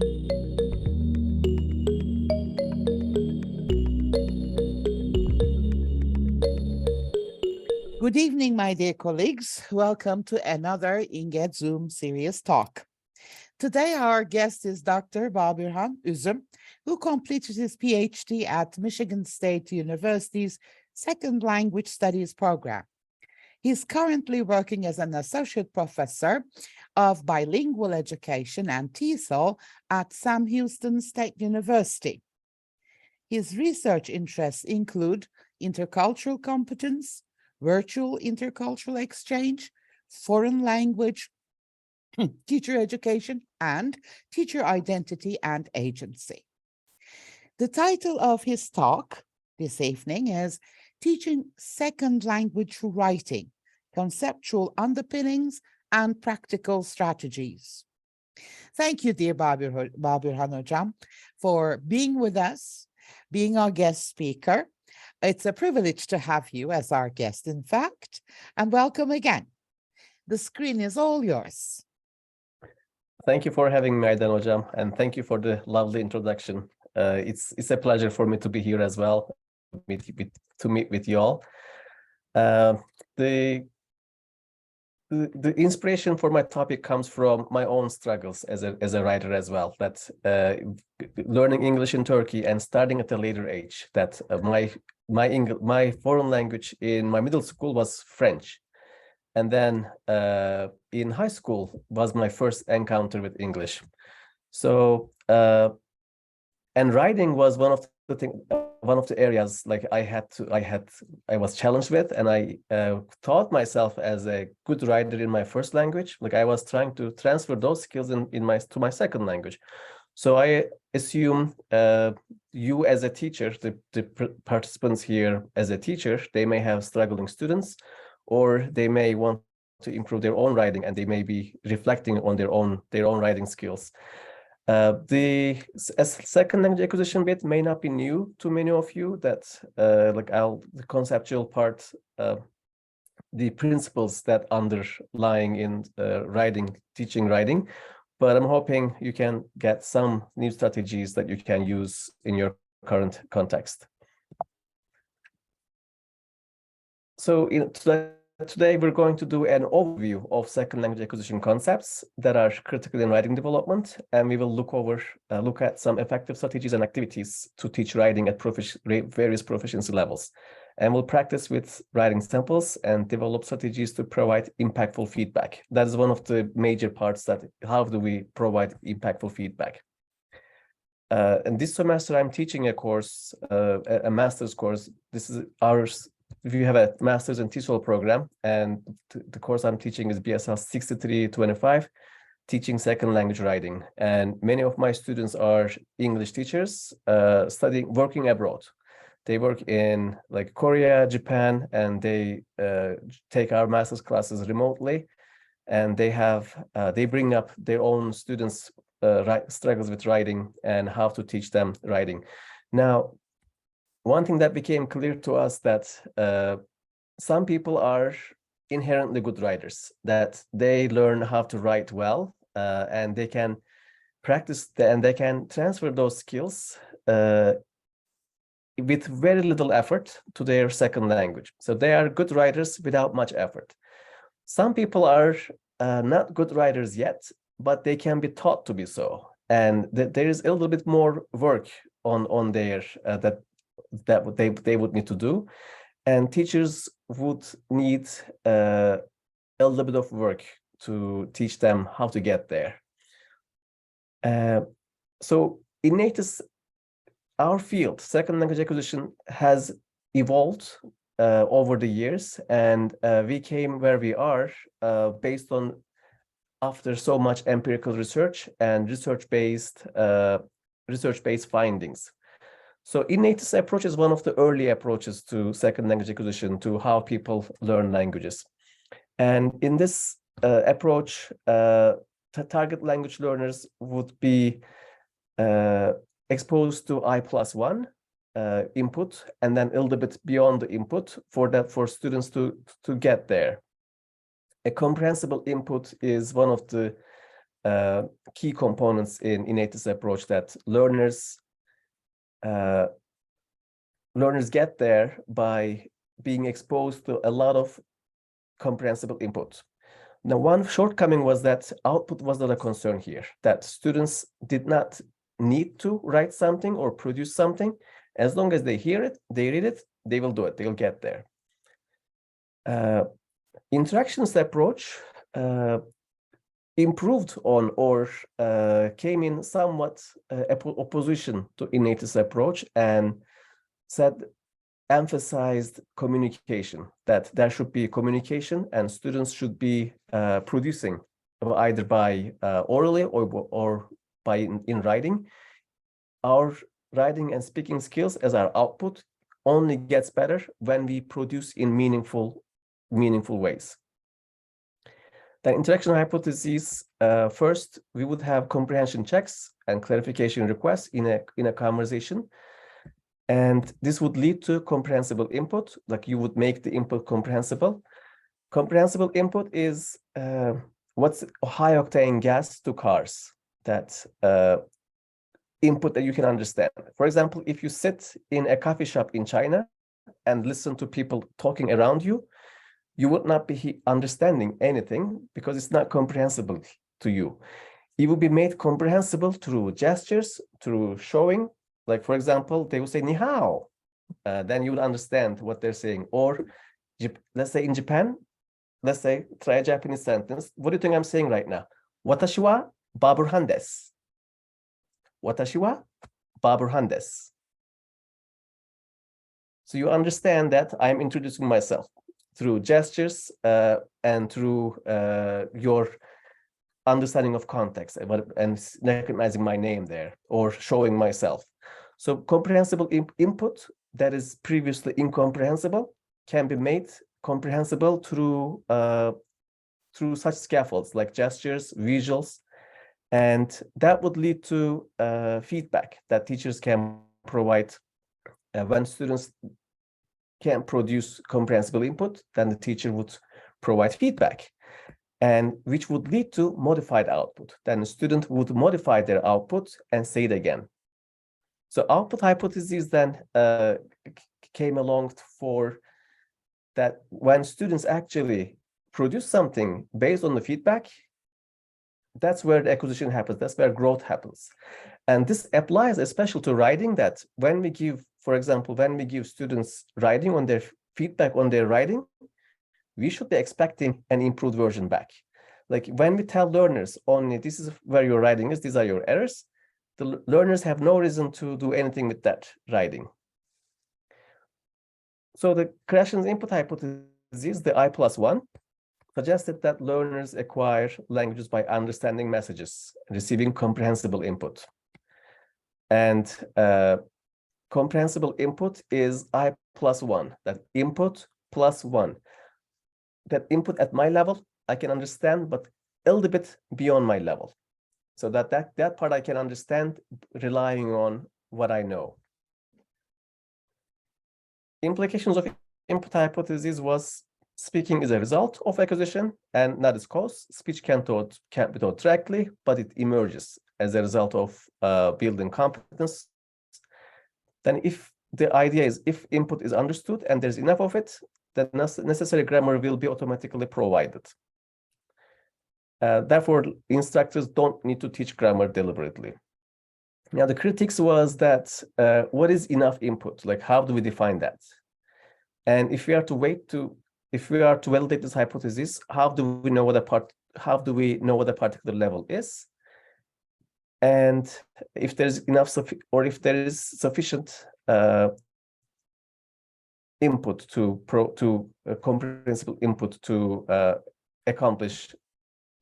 Good evening, my dear colleagues. Welcome to another INGET Zoom Serious Talk. Today, our guest is Dr. Babürhan Üzüm, who completed his PhD at Michigan State University's Second Language Studies program. He's currently working as an associate professor of bilingual education and TESOL at Sam Houston State University. His research interests include intercultural competence, virtual intercultural exchange, foreign language, teacher education, and teacher identity and agency. The title of his talk this evening is Teaching Second Language Writing, Conceptual Underpinnings and Practical Strategies. Thank you, dear Babürhan Hocam, for being with us, being our guest speaker. It's a privilege to have you as our guest, in fact, and welcome again. The screen is all yours. Thank you for having me, Aydan Hocam, and thank you for the lovely introduction. It's a pleasure for me to be here as well, to meet with you all. The inspiration for my topic comes from my own struggles as a writer as well. That learning English in Turkey and starting at a later age. That my foreign language in my middle school was French, and then in high school was my first encounter with English. So and writing was one of the areas like I was challenged with, and I taught myself as a good writer in my first language. Like I was trying to transfer those skills to my second language. So I assume you as a teacher, the participants here as a teacher, they may have struggling students, or they may want to improve their own writing, and they may be reflecting on their own writing skills. The second language acquisition bit may not be new to many of you. That the conceptual part, the principles that underlying in teaching writing, but I'm hoping you can get some new strategies that you can use in your current context. So today we're going to do an overview of second language acquisition concepts that are critical in writing development, and we will look at some effective strategies and activities to teach writing at various proficiency levels. And we'll practice with writing samples and develop strategies to provide impactful feedback. That is one of the major parts, that how do we provide impactful feedback. And this semester I'm teaching a course, a master's course. This is ours. If you have a master's in TESOL program, and the course I'm teaching is BSL 6325, teaching second language writing. And many of my students are English teachers working abroad. They work in like Korea, Japan, and they take our master's classes remotely. And they bring up their own students' struggles with writing and how to teach them writing. Now, one thing that became clear to us that some people are inherently good writers, that they learn how to write well, and they can practice and they can transfer those skills with very little effort to their second language. So they are good writers without much effort. Some people are not good writers yet, but they can be taught to be so. And there is a little bit more work on their that they would need to do, and teachers would need a little bit of work to teach them how to get there. So in NATIS, our field, second language acquisition, has evolved over the years, and we came where we are based on after so much empirical research and research-based findings. So in-native approach is one of the early approaches to second language acquisition, to how people learn languages. And in this approach, target language learners would be exposed to I+1 input, and then a little bit beyond the input for students to get there. A comprehensible input is one of the key components in innate approach that learners get there by being exposed to a lot of comprehensible input. Now, one shortcoming was that output was not a concern here, that students did not need to write something or produce something. As long as they hear it, they read it, they will do it, they'll get there. Interactions approach improved on or came in somewhat opposition to innate approach and emphasized communication, that there should be communication and students should be producing either by orally or by in writing. Our writing and speaking skills as our output only gets better when we produce in meaningful ways. The interaction hypothesis, first, we would have comprehension checks and clarification requests in a conversation. And this would lead to comprehensible input, like you would make the input comprehensible. Comprehensible input is what's high octane gas to cars, that input that you can understand. For example, if you sit in a coffee shop in China and listen to people talking around you, you would not be understanding anything because it's not comprehensible to you. It will be made comprehensible through gestures, through showing. Like, for example, they will say, ni hao. Then you will understand what they're saying. Or let's say in Japan, let's say, try a Japanese sentence. What do you think I'm saying right now? Watashi wa Babürhan desu. Watashi wa Babürhan desu. So you understand that I'm introducing myself through gestures and through your understanding of context and recognizing my name there or showing myself. So comprehensible input that is previously incomprehensible can be made comprehensible through such scaffolds like gestures, visuals, and that would lead to feedback that teachers can provide when students can produce comprehensible input. Then the teacher would provide feedback, and which would lead to modified output. Then the student would modify their output and say it again. So output hypothesis then came along for that when students actually produce something based on the feedback, that's where the acquisition happens, that's where growth happens. And this applies especially to writing, that when we give, for example, when we give students writing on their feedback on their writing, we should be expecting an improved version back. Like when we tell learners only, this is where your writing is, these are your errors, the learners have no reason to do anything with that writing. So the Krashen's input hypothesis, the I+1, suggested that learners acquire languages by understanding messages, receiving comprehensible input. And comprehensible input is I+1, that input plus 1. That input at my level, I can understand, but a little bit beyond my level. So that part I can understand relying on what I know. Implications of input hypothesis was speaking is a result of acquisition and not its cause. Speech can't be taught directly, but it emerges as a result of building competence. Then if the idea is if input is understood and there's enough of it, then necessary grammar will be automatically provided. Therefore, instructors don't need to teach grammar deliberately. Now, the critics was that what is enough input? Like, how do we define that? And if we are to validate this hypothesis, how do we know what a particular level is? And if there is enough or if there is sufficient input comprehensible input to accomplish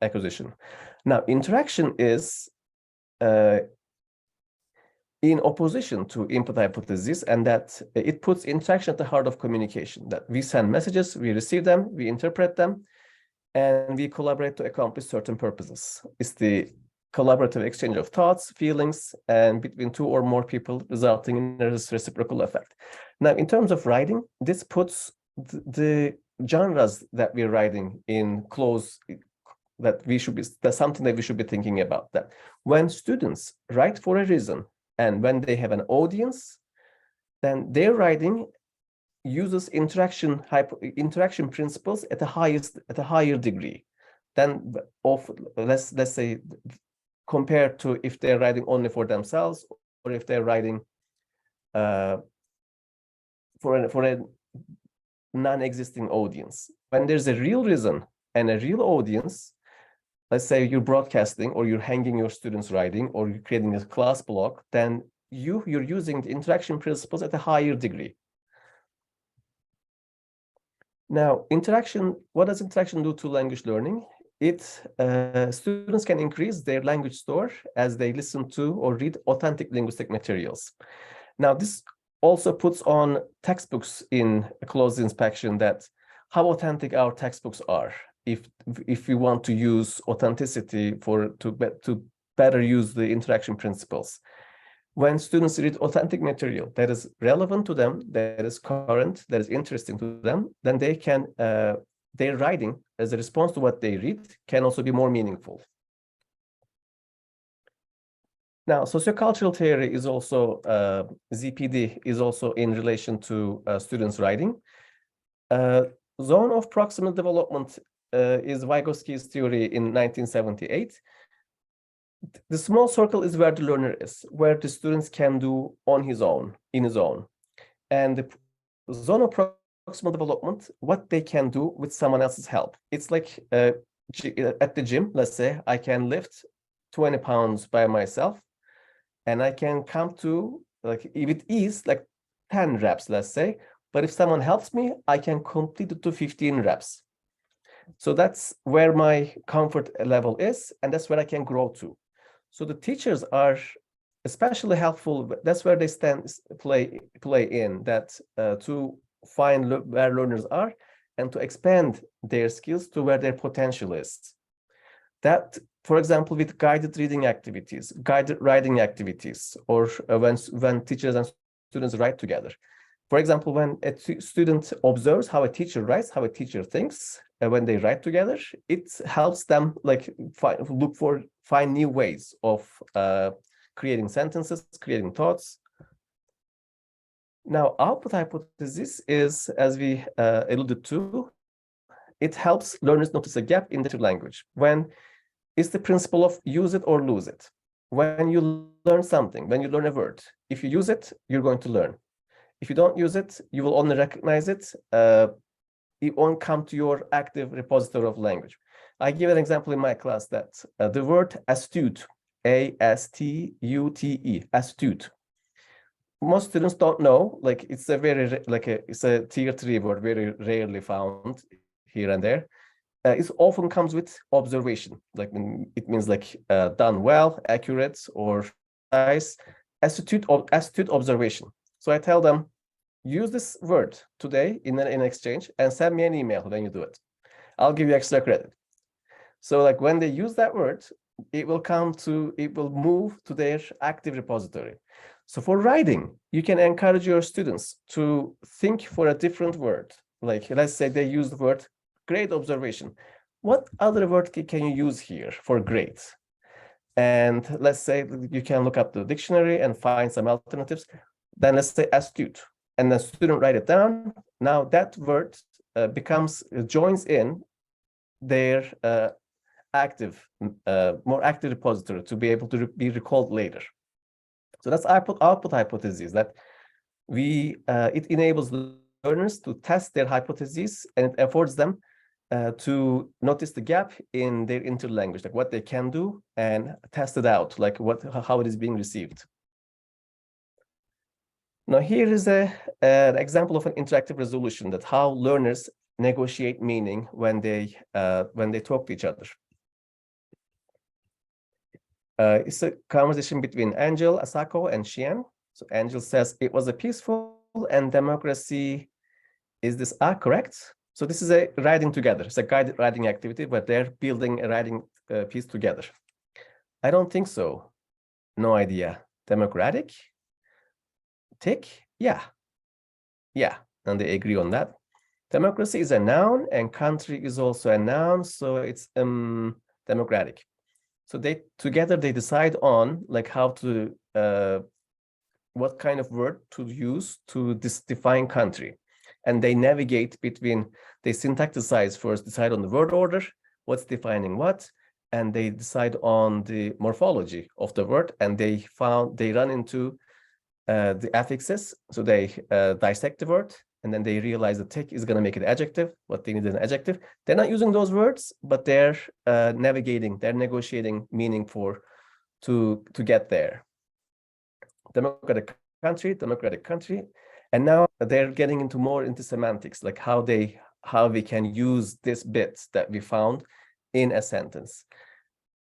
acquisition. Now, interaction is in opposition to input hypothesis, and that it puts interaction at the heart of communication, that we send messages, we receive them, we interpret them, and we collaborate to accomplish certain purposes. It's the collaborative exchange of thoughts, feelings, and between two or more people, resulting in a reciprocal effect. Now, in terms of writing, this puts the genres that we're writing in close that that's something that we should be thinking about, that when students write for a reason and when they have an audience, then their writing uses interaction principles at a higher degree than of let's say compared to if they're writing only for themselves, or if they're writing for a non-existing audience. When there's a real reason and a real audience, let's say you're broadcasting or you're hanging your students' writing or you're creating a class blog, then you're using the interaction principles at a higher degree. Now, what does interaction do to language learning? Students can increase their language store as they listen to or read authentic linguistic materials. Now, this also puts on textbooks in a close inspection, that how authentic our textbooks are. If we want to use authenticity to better use the interaction principles. When students read authentic material that is relevant to them, that is current, that is interesting to them, then they can their writing as a response to what they read can also be more meaningful. Now, sociocultural theory is also ZPD is also in relation to students' writing. Zone of proximal development is Vygotsky's theory in 1978. The small circle is where the learner is, where the students can do on his own, in his own. And the zone of proximal development, what they can do with someone else's help. It's like at the gym, let's say, I can lift 20 pounds by myself, and I can come to, like, with ease, like 10 reps, let's say. But if someone helps me, I can complete it to 15 reps. So that's where my comfort level is, and that's where I can grow to. So the teachers are especially helpful. That's where they play in that to find where learners are and to expand their skills to where their potential is. That, for example, with guided reading activities, guided writing activities, or when teachers and students write together. For example, when a student observes how a teacher writes, how a teacher thinks, when they write together, it helps them like find new ways of creating sentences, creating thoughts. Now, output hypothesis is, as we alluded to, it helps learners notice a gap in their language. When it's the principle of use it or lose it. When you learn something, when you learn a word, if you use it, you're going to learn. If you don't use it, you will only recognize it. It won't come to your active repository of language. I give an example in my class that the word astute, A-S-T-U-T-E, astute. Most students don't know, like it's a tier 3 word, very rarely found here and there. It often comes with observation, like it means like done well, accurate, or nice, astute observation. So I tell them, use this word today in an exchange and send me an email when you do it. I'll give you extra credit. So like when they use that word, it will move to their active repository. So for writing, you can encourage your students to think for a different word. Like let's say they use the word great observation. What other word can you use here for great? And let's say you can look up the dictionary and find some alternatives. Then let's say astute, and the student write it down. Now that word joins in their more active repository to be able to be recalled later. So that's output hypothesis, that it enables learners to test their hypotheses, and it affords them to notice the gap in their interlanguage, like what they can do, and test it out, like how it is being received. Now here is an example of an interactive resolution, that how learners negotiate meaning when they talk to each other. It's a conversation between Angel, Asako, and Xian. So Angel says, it was a peaceful and democracy. Is this correct? So this is a writing together. It's a guided writing activity, but they're building a writing piece together. I don't think so. No idea. Democratic? Tick? Yeah. Yeah, and they agree on that. Democracy is a noun and country is also a noun. So it's democratic. So they together they decide on like how to what kind of word to use to define country, and they navigate between. They syntacticize first, decide on the word order, what's defining what, and they decide on the morphology of the word, and they run into the affixes. So they dissect the word, and then they realize the tick is going to make it adjective. What they need is an adjective. They're not using those words, but they're navigating, they're negotiating meaning to get there. Democratic country, and now they're getting into semantics, like how we can use this bit that we found in a sentence.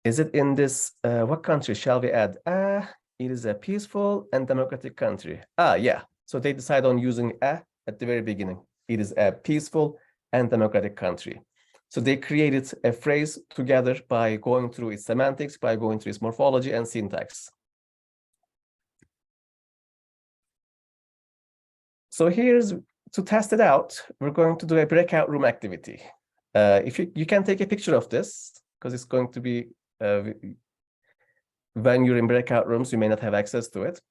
Is it in this? What country shall we add? It is a peaceful and democratic country. Yeah. So they decide on using a at the very beginning. It is a peaceful and democratic country. So they created a phrase together by going through its semantics, by going through its morphology and syntax. So here's, to test it out, we're going to do a breakout room activity. If you can take a picture of this, because it's going to be, when you're in breakout rooms, you may not have access to it.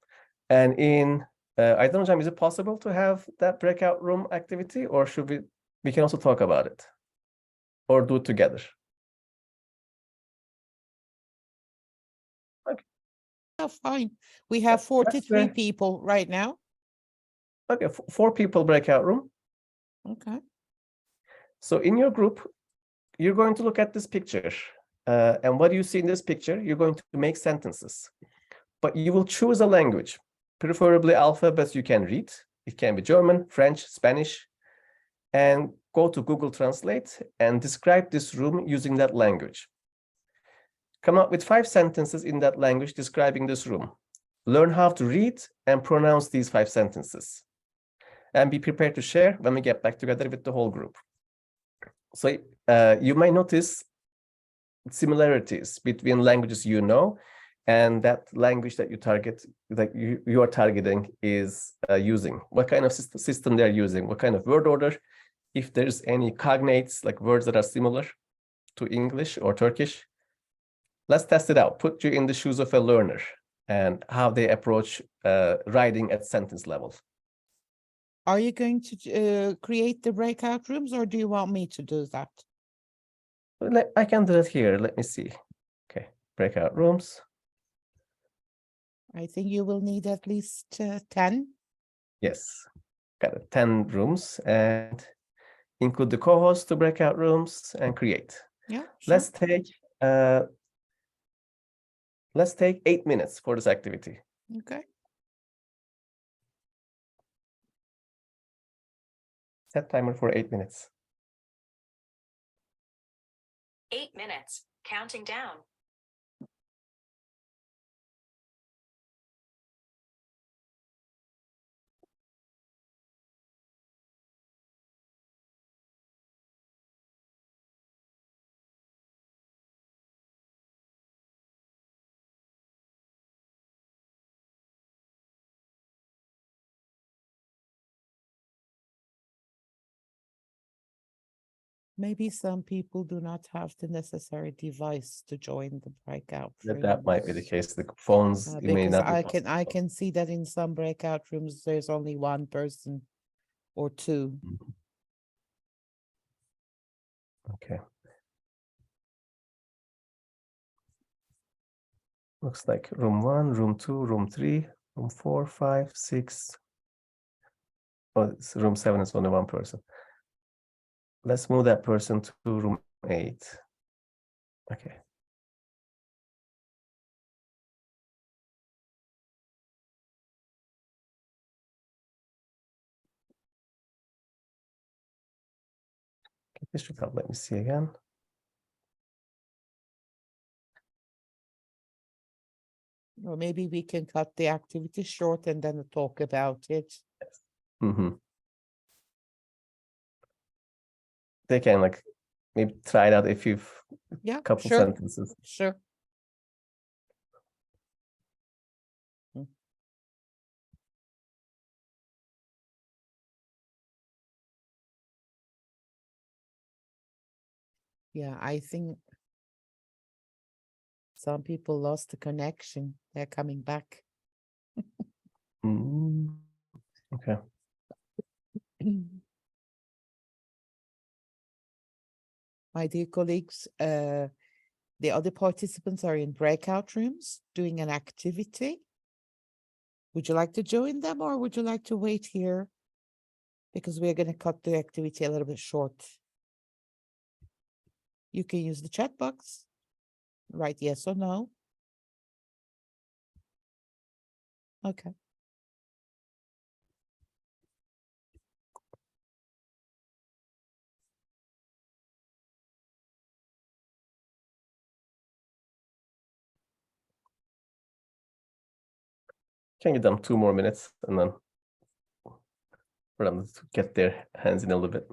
And in, I don't know, Jam, is it possible to have that breakout room activity, or should we can also talk about it or do it together? Okay. Oh, fine. We have 43 people right now. Okay, 4 people breakout room. Okay. So in your group, you're going to look at this picture. And what you see in this picture, you're going to make sentences. But you will choose a language, preferably alphabets you can read. It can be German, French, Spanish, and go to Google Translate and describe this room using that language. Come up with 5 sentences in that language describing this room. Learn how to read and pronounce these 5 sentences. And be prepared to share when we get back together with the whole group. So you might notice similarities between languages you know and that language that you target, that you are targeting is using. What kind of system they're using, what kind of word order, if there's any cognates, like words that are similar to English or Turkish. Let's test it out. Put you in the shoes of a learner and how they approach writing at sentence level. Are you going to create the breakout rooms, or do you want me to do that? I can do it here. Let me see. Okay, breakout rooms. I think you will need at least 10. Yes, got it. 10 rooms, and include the co-host to breakout rooms and create. Yeah, sure. Let's take 8 minutes for this activity. Okay. Set timer for 8 minutes. 8 minutes, counting down. Maybe some people do not have the necessary device to join the breakout rooms. That might be the case. The phones it may Because not. I can see that in some breakout rooms there's only one person or two. Okay. Looks like room 1, room 2, room 3, room 4, 5, 6. Oh, it's room 7 is only one person. Let's move that person to room 8. Okay. This should help. Let me see again. Or maybe we can cut the activity short and then talk about it. Mm-hmm. They can like maybe try it out if you've couple sure. sentences. Sure. Yeah, I think Some people lost the connection. They're coming back. Okay. My dear colleagues, the other participants are in breakout rooms doing an activity. Would you like to join them or would you like to wait here? Because we're going to cut the activity a little bit short. You can use the chat box, write yes or no. Okay. Can give them 2 more minutes and then for them to get their hands in a little bit.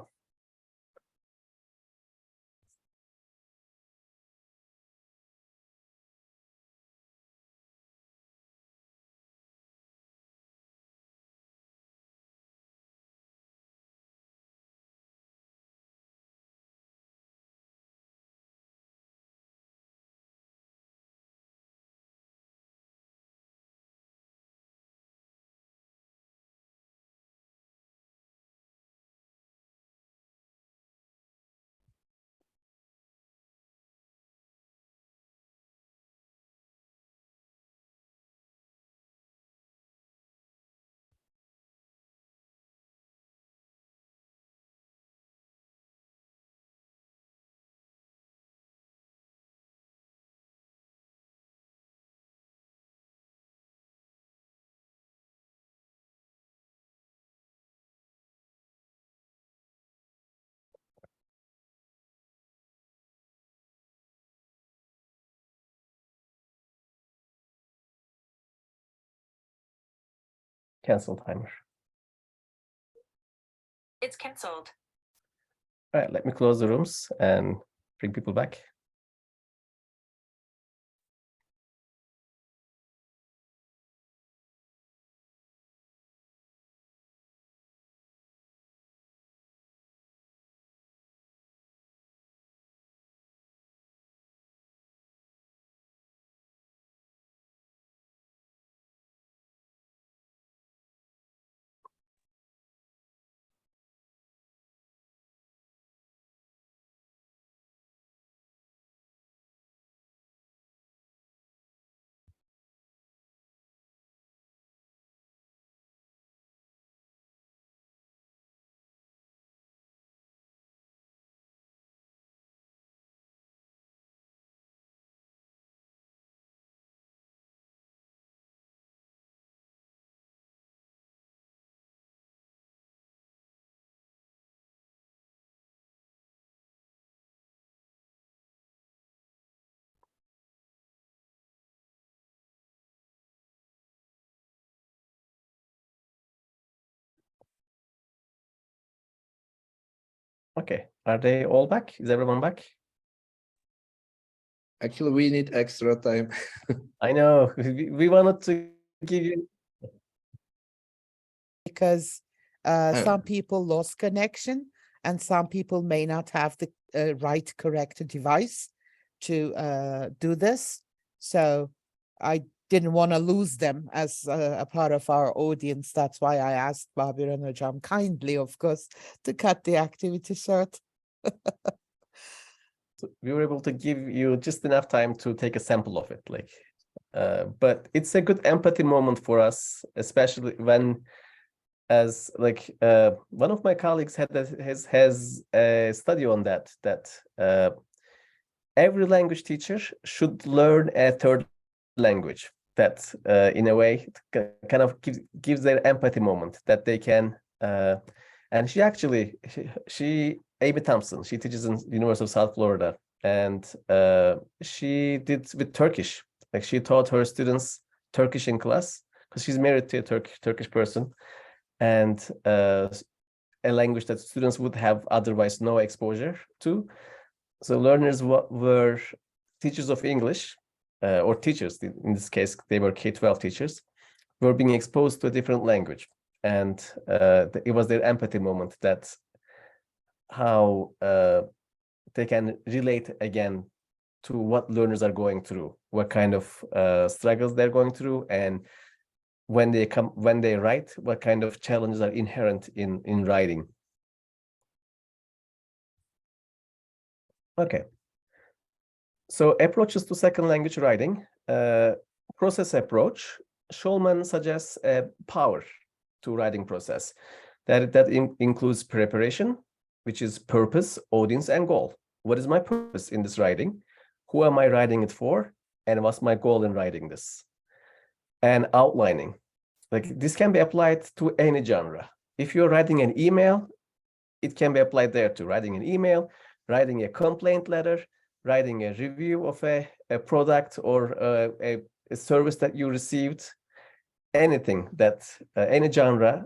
Cancel timer. It's cancelled. All right, let me close the rooms and bring people back. Okay, are they all back? Is everyone back? Actually, we need extra time. I know, we wanted to give you. Because Oh. some people lost connection and some people may not have the right correct device to do this. So I didn't want to lose them as a part of our audience. That's why I asked Babürhan Hocam kindly, of course, to cut the activity short. So we were able to give you just enough time to take a sample of it, like, but it's a good empathy moment for us, especially when, as like one of my colleagues has a study on that every language teacher should learn a third language that in a way kind of gives their empathy moment that they can and she Amy Thompson, she teaches in University of South Florida, and she did with Turkish, like she taught her students Turkish in class because she's married to a Turkish person, and a language that students would have otherwise no exposure to. So learners were teachers of English, or teachers, in this case, they were K-12 teachers, were being exposed to a different language. And it was their empathy moment, that how they can relate again to what learners are going through, what kind of struggles they're going through, and when they write, what kind of challenges are inherent in writing. Okay. So approaches to second language writing. Process approach. Schulman suggests a power to writing process that includes preparation, which is purpose, audience, and goal. What is my purpose in this writing? Who am I writing it for? And what's my goal in writing this? And outlining. Like this can be applied to any genre. If you're writing an email, it can be applied there too. Writing an email, writing a complaint letter, writing a review of a product or a service that you received. Anything that any genre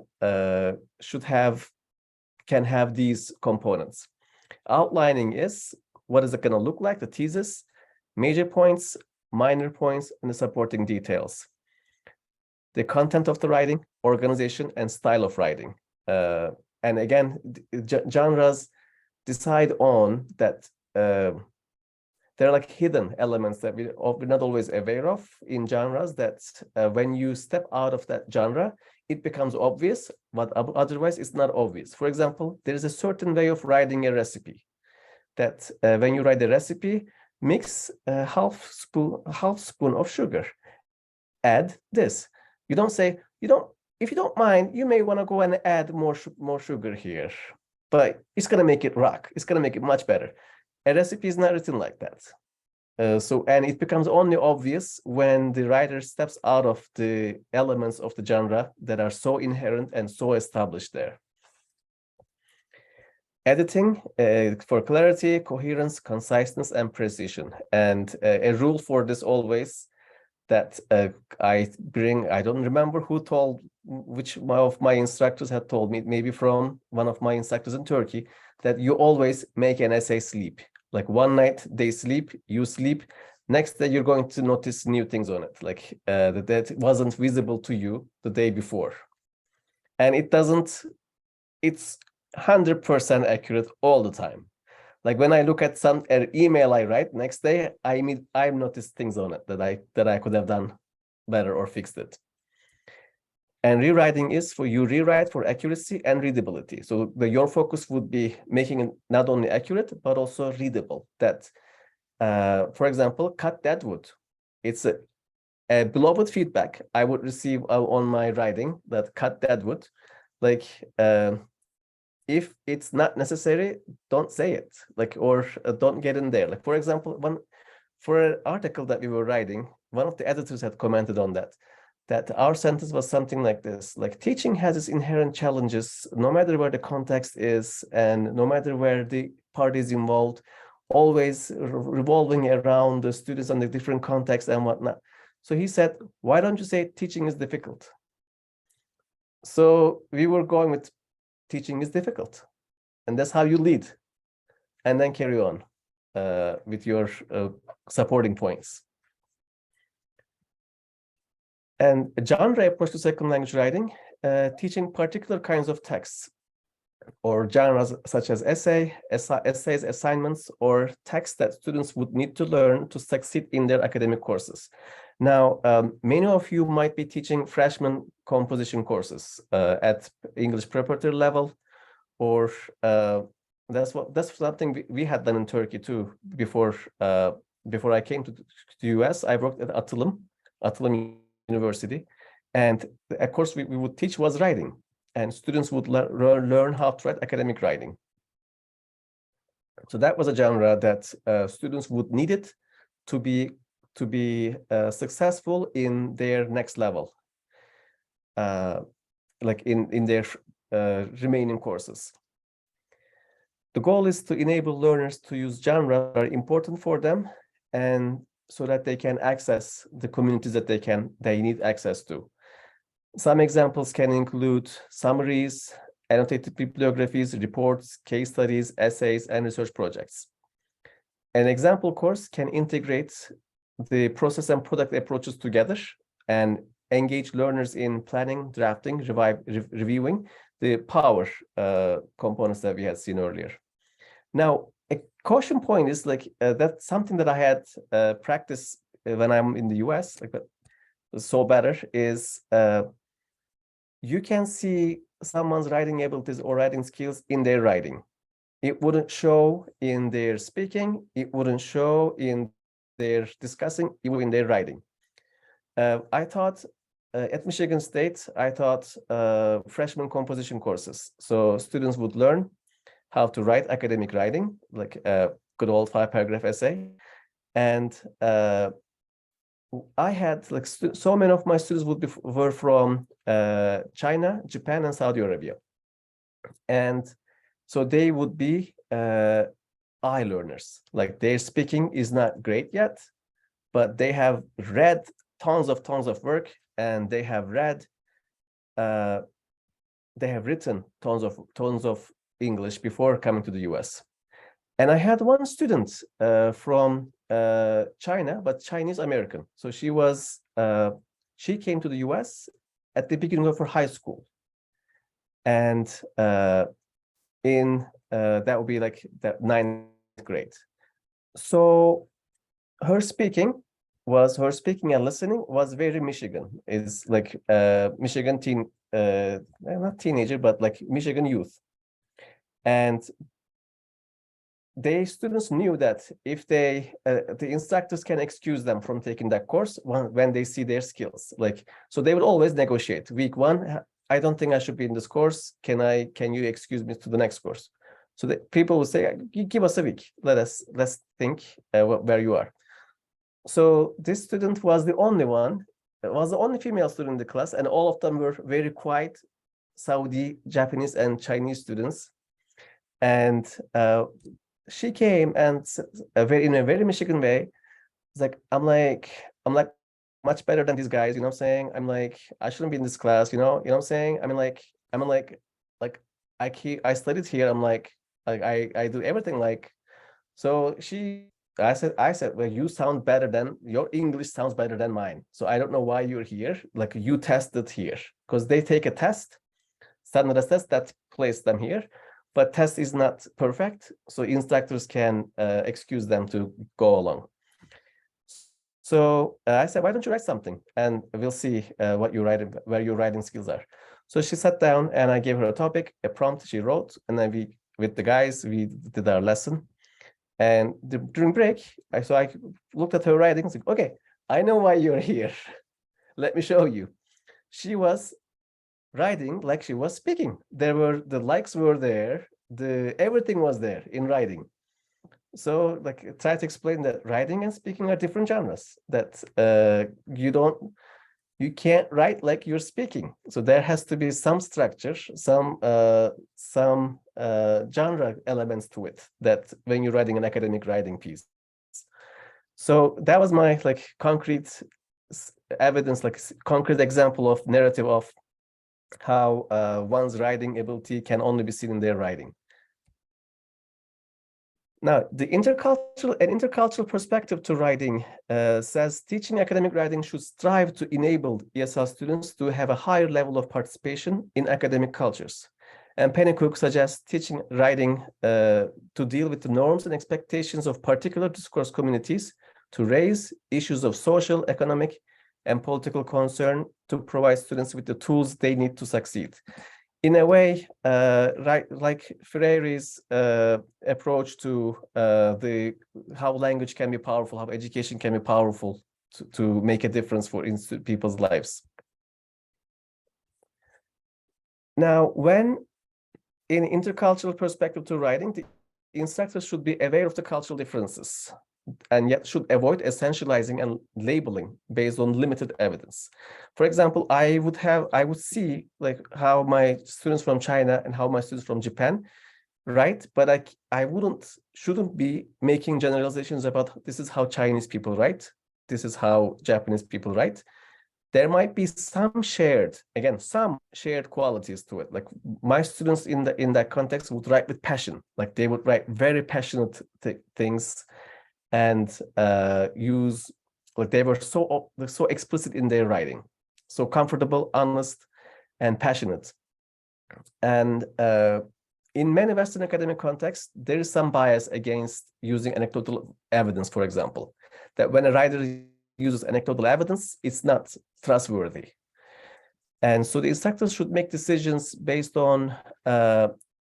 can have these components. Outlining is what is it going to look like, the thesis, major points, minor points, and the supporting details. The content of the writing, organization, and style of writing. And again, genres decide on that. There are like hidden elements that we're not always aware of in genres that when you step out of that genre, it becomes obvious, but otherwise it's not obvious. For example, there is a certain way of writing a recipe that when you write a recipe, mix a half spoon of sugar, add this. You don't say, if you don't mind, you may want to go and add more sugar here, but it's going to make it rock. It's going to make it much better. A recipe is not written like that. And it becomes only obvious when the writer steps out of the elements of the genre that are so inherent and so established there. Editing for clarity, coherence, conciseness, and precision. And a rule for this always that I don't remember who told, which of my instructors had told me, maybe from one of my instructors in Turkey, that you always make an essay sleep. Like one night they sleep, you sleep, next day you're going to notice new things on it, like that wasn't visible to you the day before. And it's 100% accurate all the time. Like when I look at an email I write, next day I noticed things on it that I could have done better or fixed it. And rewriting is for you rewrite for accuracy and readability. So your focus would be making it not only accurate, but also readable. That, for example, cut that wood. It's a beloved feedback I would receive on my writing, that cut that wood. Like, if it's not necessary, don't say it, like, or don't get in there. Like, for example, for an article that we were writing, one of the editors had commented on that our sentence was something like this, like, teaching has its inherent challenges, no matter where the context is and no matter where the parties involved, always revolving around the students and the different contexts and whatnot. So he said, why don't you say teaching is difficult? So we were going with teaching is difficult. And that's how you lead. And then carry on with your supporting points. And a genre approach to second language writing, teaching particular kinds of texts or genres such as essays, assignments, or texts that students would need to learn to succeed in their academic courses. Now, many of you might be teaching freshman composition courses at English preparatory level, or that's something we had done in Turkey too. Before I came to the US, I worked at Atılım University, and a course we would teach was writing, and students would learn how to write academic writing. So that was a genre that students would need it to be successful in their next level, like in their remaining courses. The goal is to enable learners to use genres that are important for them, and so that they can access the communities that they need access to. Some examples can include summaries, annotated bibliographies, reports, case studies, essays, and research projects. An example course can integrate the process and product approaches together and engage learners in planning, drafting, reviewing the power components that we had seen earlier. Now, caution point is like that's something that I had practiced when I'm in the US, like so better is you can see someone's writing abilities or writing skills in their writing. It wouldn't show in their speaking, it wouldn't show in their discussing, even in their writing. I taught at Michigan State, I taught freshman composition courses. So students would learn how to write academic writing, like a good old 5-paragraph essay. And I had like so many of my students were from China, Japan, and Saudi Arabia. And so they would be eye learners. Like their speaking is not great yet, but they have read tons of work, and they have written tons of English before coming to the US. And I had one student from China, but Chinese American. So she came to the US at the beginning of her high school. And that would be like that 9th grade. So her speaking and listening was very Michigan. It's like Michigan not teenager, but like Michigan youth. And students knew that if the instructors can excuse them from taking that course when they see their skills, like, so they would always negotiate. Week 1, I don't think I should be in this course. Can you excuse me to the next course? So the people would say, give us a week. Let's think where you are. So this student was the only female student in the class, and all of them were very quiet Saudi, Japanese, and Chinese students. And she came and in a very Michigan way, it's like, I'm like much better than these guys, you know what I'm saying? I'm like, I shouldn't be in this class, you know what I'm saying? I studied here. I'm like I do everything like. So I said, well, your English sounds better than mine. So I don't know why you're here. Like, you tested here, because they take a test, standardized test that placed them here, but test is not perfect. So instructors can excuse them to go along. So I said, why don't you write something, and we'll see what you write, where your writing skills are. So she sat down, and I gave her a topic, a prompt. She wrote, and then with the guys, we did our lesson. And during break, I looked at her writing and said, okay, I know why you're here. Let me show you. She was writing like she was speaking. The likes were there, everything was there in writing. So like, try to explain that writing and speaking are different genres, that you can't write like you're speaking. So there has to be some structure, some genre elements to it, that when you're writing an academic writing piece. So that was my like concrete evidence, like concrete example of narrative of how one's writing ability can only be seen in their writing. Now, the intercultural perspective to writing says teaching academic writing should strive to enable ESL students to have a higher level of participation in academic cultures. And Pennycook suggests teaching writing to deal with the norms and expectations of particular discourse communities, to raise issues of social, economic, and political concern, to provide students with the tools they need to succeed. In a way, like Freire's approach to how language can be powerful, how education can be powerful to make a difference for people's lives. Now, when in intercultural perspective to writing, the instructors should be aware of the cultural differences, and yet should avoid essentializing and labeling based on limited evidence. For example, I would see like how my students from China and how my students from Japan write, but I shouldn't be making generalizations about this is how Chinese people write, this is how Japanese people write. There might be some shared qualities to it. Like, my students in that context would write with passion, like they would write very passionate things, and use, like, they were so explicit in their writing, so comfortable, honest, and passionate. And in many Western academic contexts, there is some bias against using anecdotal evidence, for example, that when a writer uses anecdotal evidence, it's not trustworthy. And so the instructors should make decisions based on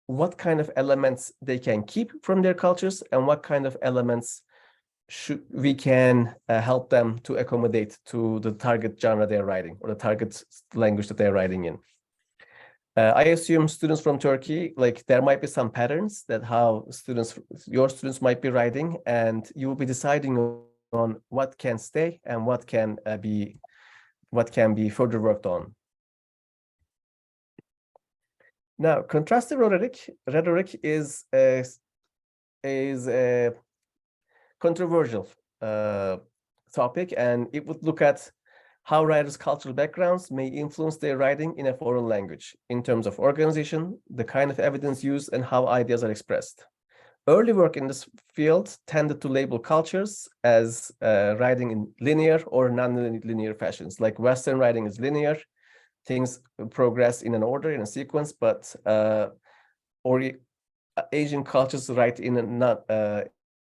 what kind of elements they can keep from their cultures and what kind of elements we can help them to accommodate to the target genre they're writing or the target language that they're writing in. I assume students from Turkey, like there might be some patterns that how your students might be writing, and you will be deciding on what can stay and what can be further worked on. Now, contrastive rhetoric is a controversial topic, and it would look at how writers' cultural backgrounds may influence their writing in a foreign language in terms of organization, the kind of evidence used, and how ideas are expressed. Early work in this field tended to label cultures as writing in linear or non-linear fashions. Like Western writing is linear, things progress in an order, in a sequence, but Asian cultures write in a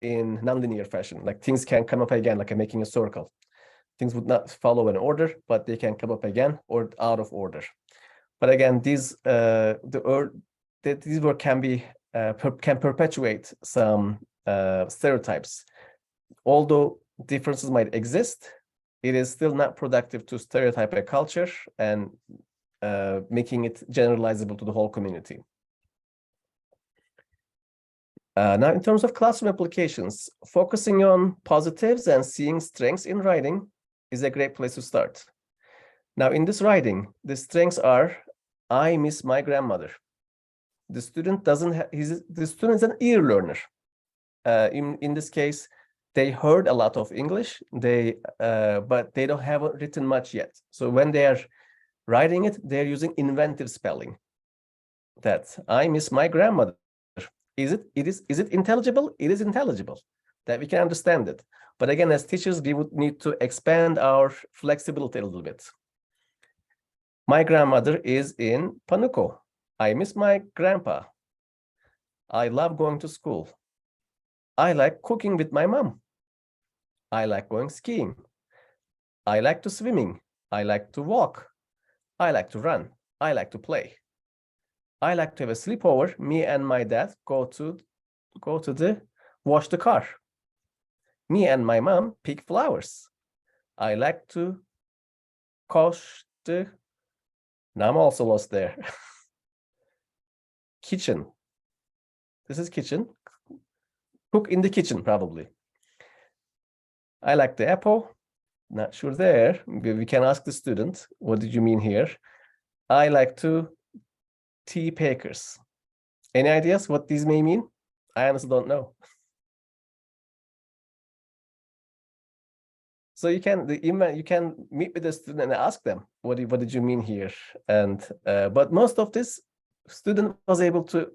non-linear fashion. Like things can come up again, like making a circle. Things would not follow an order, but they can come up again or out of order. But again, these work can perpetuate some stereotypes. Although differences might exist, it is still not productive to stereotype a culture and making it generalizable to the whole community. Now, in terms of classroom applications, focusing on positives and seeing strengths in writing is a great place to start. Now, in this writing, the strengths are, I miss my grandmother. The student the student is an ear learner. In this case, they heard a lot of English, but they don't have written much yet. So when they are writing it, they're using inventive spelling. That I miss my grandmother. Is it intelligible? It is intelligible, that we can understand it. But again, as teachers, we would need to expand our flexibility a little bit. My grandmother is in Panuco. I miss my grandpa. I love going to school. I like cooking with my mom. I like going skiing. I like to swimming. I like to walk. I like to run. I like to play. I like to have a sleepover. Me and my dad go to wash the car. Me and my mom pick flowers. I like to coach the. Now I'm also lost there. Kitchen. This is kitchen. Cook in the kitchen, probably. I like the apple. Not sure there. We can ask the student, what did you mean here? I like to tea pakers. Any ideas what these may mean? I honestly don't know. So you can meet with the student and ask them, what did you mean here? And but most of this student was able to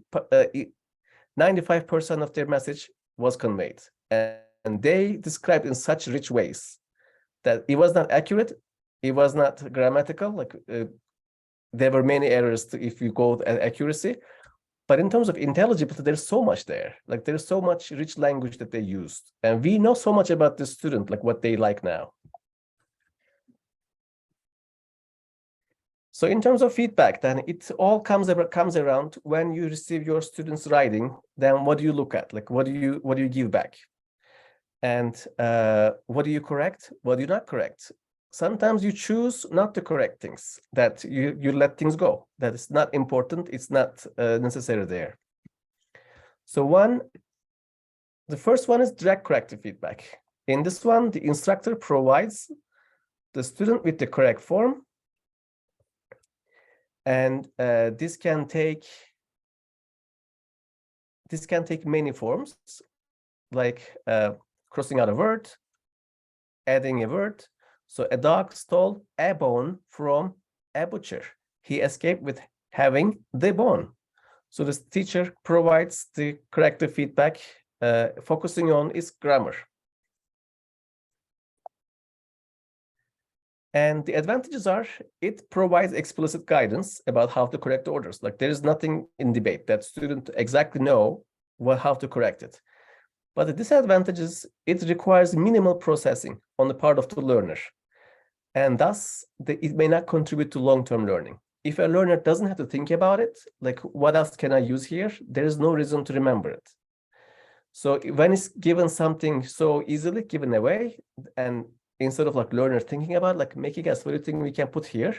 95% of their message was conveyed, and they described in such rich ways that it was not accurate, it was not grammatical, like there were many errors if you go at accuracy, but in terms of intelligibility, there's so much there. Like there's so much rich language that they used, and we know so much about the student, like what they like now. So in terms of feedback, then it all comes around when you receive your students' writing. Then what do you look at? Like what do you give back? And what do you correct? What do you not correct? Sometimes you choose not to correct things, that you let things go. That is not important. It's not necessary there. So the first one is direct corrective feedback. In this one, the instructor provides the student with the correct form. And this can take many forms, like crossing out a word, adding a word. So a dog stole a bone from a butcher. He escaped with having the bone. So the teacher provides the corrective feedback, focusing on is grammar. And the advantages are it provides explicit guidance about how to correct the orders. Like there is nothing in debate that students exactly know how to correct it. But the disadvantage is it requires minimal processing on the part of the learner. And thus, it may not contribute to long-term learning. If a learner doesn't have to think about it, like what else can I use here? There is no reason to remember it. So when it's given something so easily given away, and instead of like learner thinking about like making us what thing we can put here,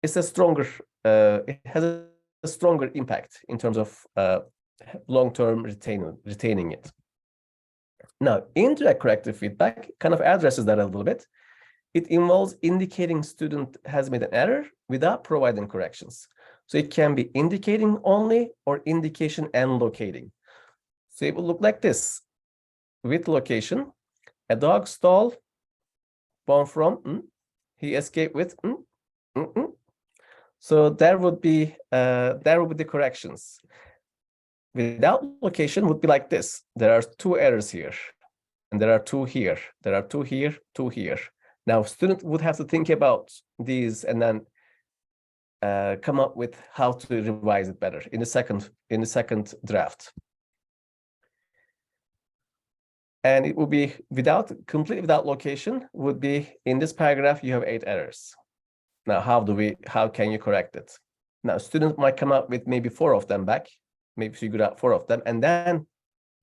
it's a stronger, it has a stronger impact in terms of long-term retaining it. Now, indirect corrective feedback kind of addresses that a little bit. It involves indicating student has made an error without providing corrections. So it can be indicating only or indication and locating. So it will look like this. With location, a dog stole, born from, he escaped with, So there would be the corrections. Without location would be like this. There are 2 errors here, and there are 2 here. There are 2 here, 2 here. Now, student would have to think about these and then come up with how to revise it better in the second draft. And it will be completely without location would be in this paragraph, you have 8 errors. Now, how can you correct it? Now, students might come up with maybe 4 of them back, maybe figure out 4 of them, and then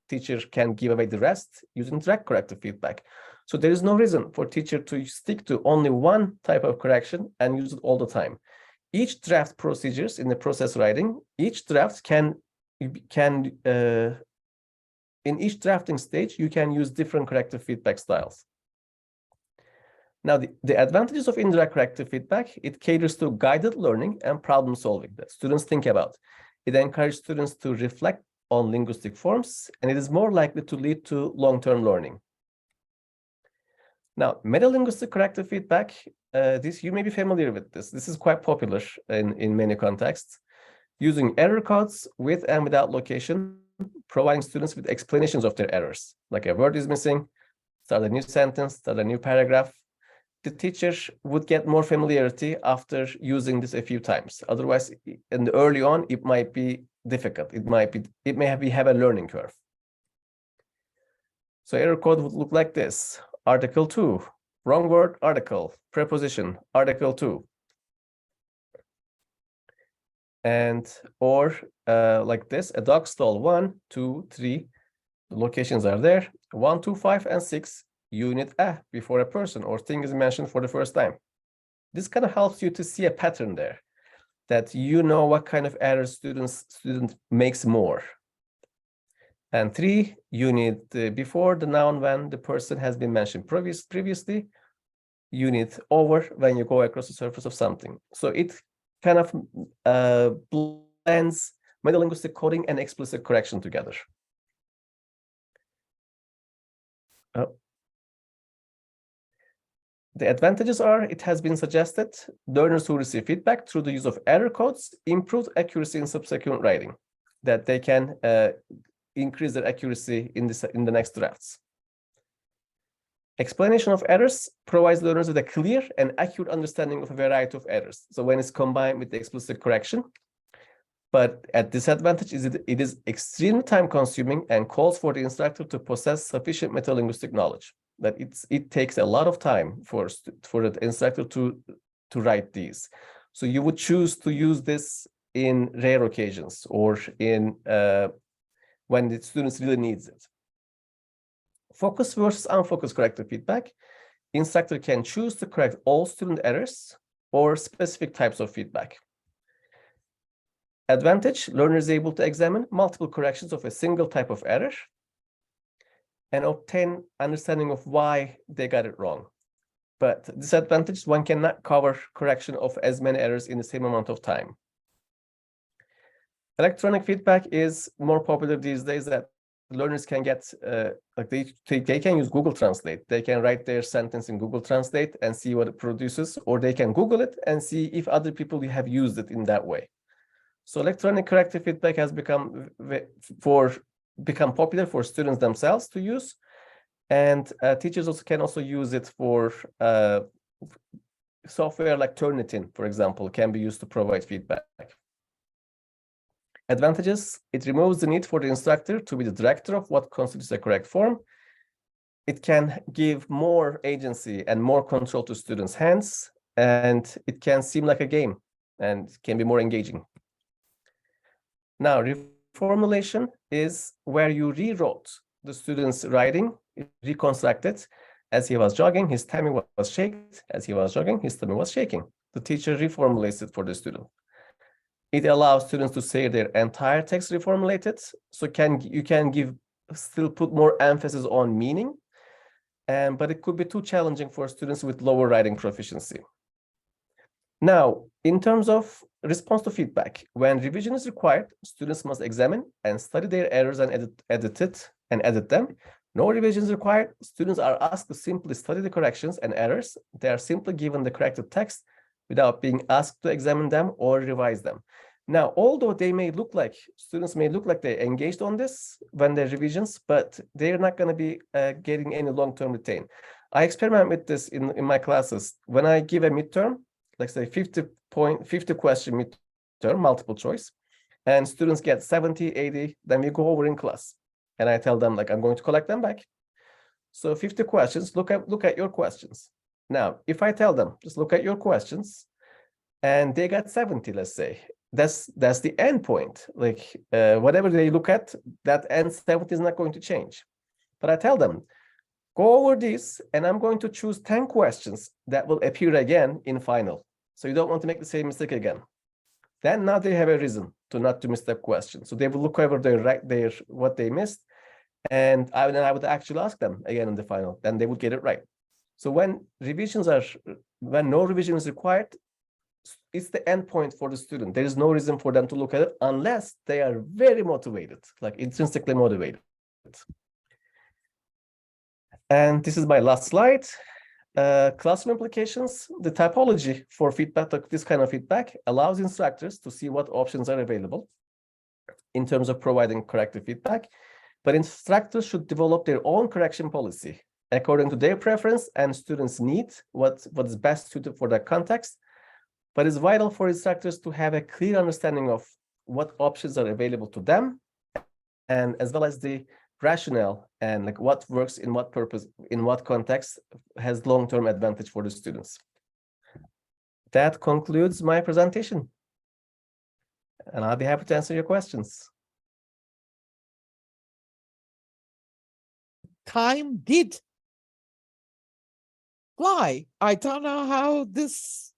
teacher can give away the rest using direct corrective feedback. So there is no reason for teacher to stick to only one type of correction and use it all the time. Each draft procedures in the process writing, each draft in each drafting stage, you can use different corrective feedback styles. Now, the advantages of indirect corrective feedback, it caters to guided learning and problem solving that students think about. It encourages students to reflect on linguistic forms, and it is more likely to lead to long-term learning. Now, metalinguistic corrective feedback, you may be familiar with this. This is quite popular in many contexts. Using error codes with and without location, providing students with explanations of their errors, like a word is missing, start a new sentence, start a new paragraph. The teacher would get more familiarity after using this a few times. Otherwise, early on, it might be difficult. It may have a learning curve. So error code would look like this. Article 2, wrong word, article, preposition, article 2. Or like this, a dog stole 1, 2, 3. The locations are there. 1, 2, 5, and 6. Unit A before a person or thing is mentioned for the first time. This kind of helps you to see a pattern there, that you know what kind of errors student makes more. And 3, you need before the noun when the person has been mentioned previously. You need over when you go across the surface of something. So it kind of blends metalinguistic coding and explicit correction together. The advantages are, it has been suggested, learners who receive feedback through the use of error codes improve accuracy in subsequent writing, that they can increase their accuracy in the next drafts. Explanation of errors provides learners with a clear and accurate understanding of a variety of errors. So when it's combined with the explicit correction, but at disadvantage is it is extremely time consuming and calls for the instructor to possess sufficient metalinguistic knowledge. That it takes a lot of time for the instructor to write these. So you would choose to use this in rare occasions or in when the students really needs it. Focus versus unfocused corrective feedback. Instructor can choose to correct all student errors or specific types of feedback. Advantage, learner is able to examine multiple corrections of a single type of error and obtain understanding of why they got it wrong. But disadvantage, one cannot cover correction of as many errors in the same amount of time. Electronic feedback is more popular these days, that learners can get, they can use Google Translate. They can write their sentence in Google Translate and see what it produces, or they can Google it and see if other people have used it in that way. So electronic corrective feedback has become popular for students themselves to use, and teachers also can use it for software like Turnitin, for example, can be used to provide feedback. Advantages: it removes the need for the instructor to be the director of what constitutes a correct form. It can give more agency and more control to students' hands, and it can seem like a game and can be more engaging. Now, reformulation is where you rewrote the student's writing, reconstructed. As he was jogging, his tummy was shaking. As he was jogging, his tummy was shaking. The teacher reformulates it for the student. It allows students to say their entire text reformulated. So you can still put more emphasis on meaning, but it could be too challenging for students with lower writing proficiency. Now, in terms of response to feedback, when revision is required, students must examine and study their errors and edit them. No revision is required. Students are asked to simply study the corrections and errors. They are simply given the corrected text without being asked to examine them or revise them. Now, although students may look like they engaged on this when they're revisions, but they're not going to be getting any long-term retain. I experiment with this in my classes. When I give a midterm, like say 50 question midterm, multiple choice, and students get 70, 80, then we go over in class. And I tell them, like, I'm going to collect them back. So 50 questions, look at your questions. Now, if I tell them, just look at your questions, and they got 70, let's say, that's the end point. Like, whatever they look at, that end 70 is not going to change. But I tell them, go over this, and I'm going to choose 10 questions that will appear again in final. So you don't want to make the same mistake again. Then now they have a reason to not to miss that question. So they will look over their what they missed, and I would actually ask them again in the final. Then they would get it right. So when no revision is required, it's the end point for the student. There is no reason for them to look at it unless they are very motivated, like intrinsically motivated. And this is my last slide. Classroom implications. The typology for feedback, this kind of feedback, allows instructors to see what options are available in terms of providing corrective feedback, but instructors should develop their own correction policy according to their preference and students' need, what is best suited for that context. But it's vital for instructors to have a clear understanding of what options are available to them, and as well as the rationale and like what works in what purpose, in what context has long-term advantage for the students. That concludes my presentation, and I'll be happy to answer your questions. Time did fly. I don't know how this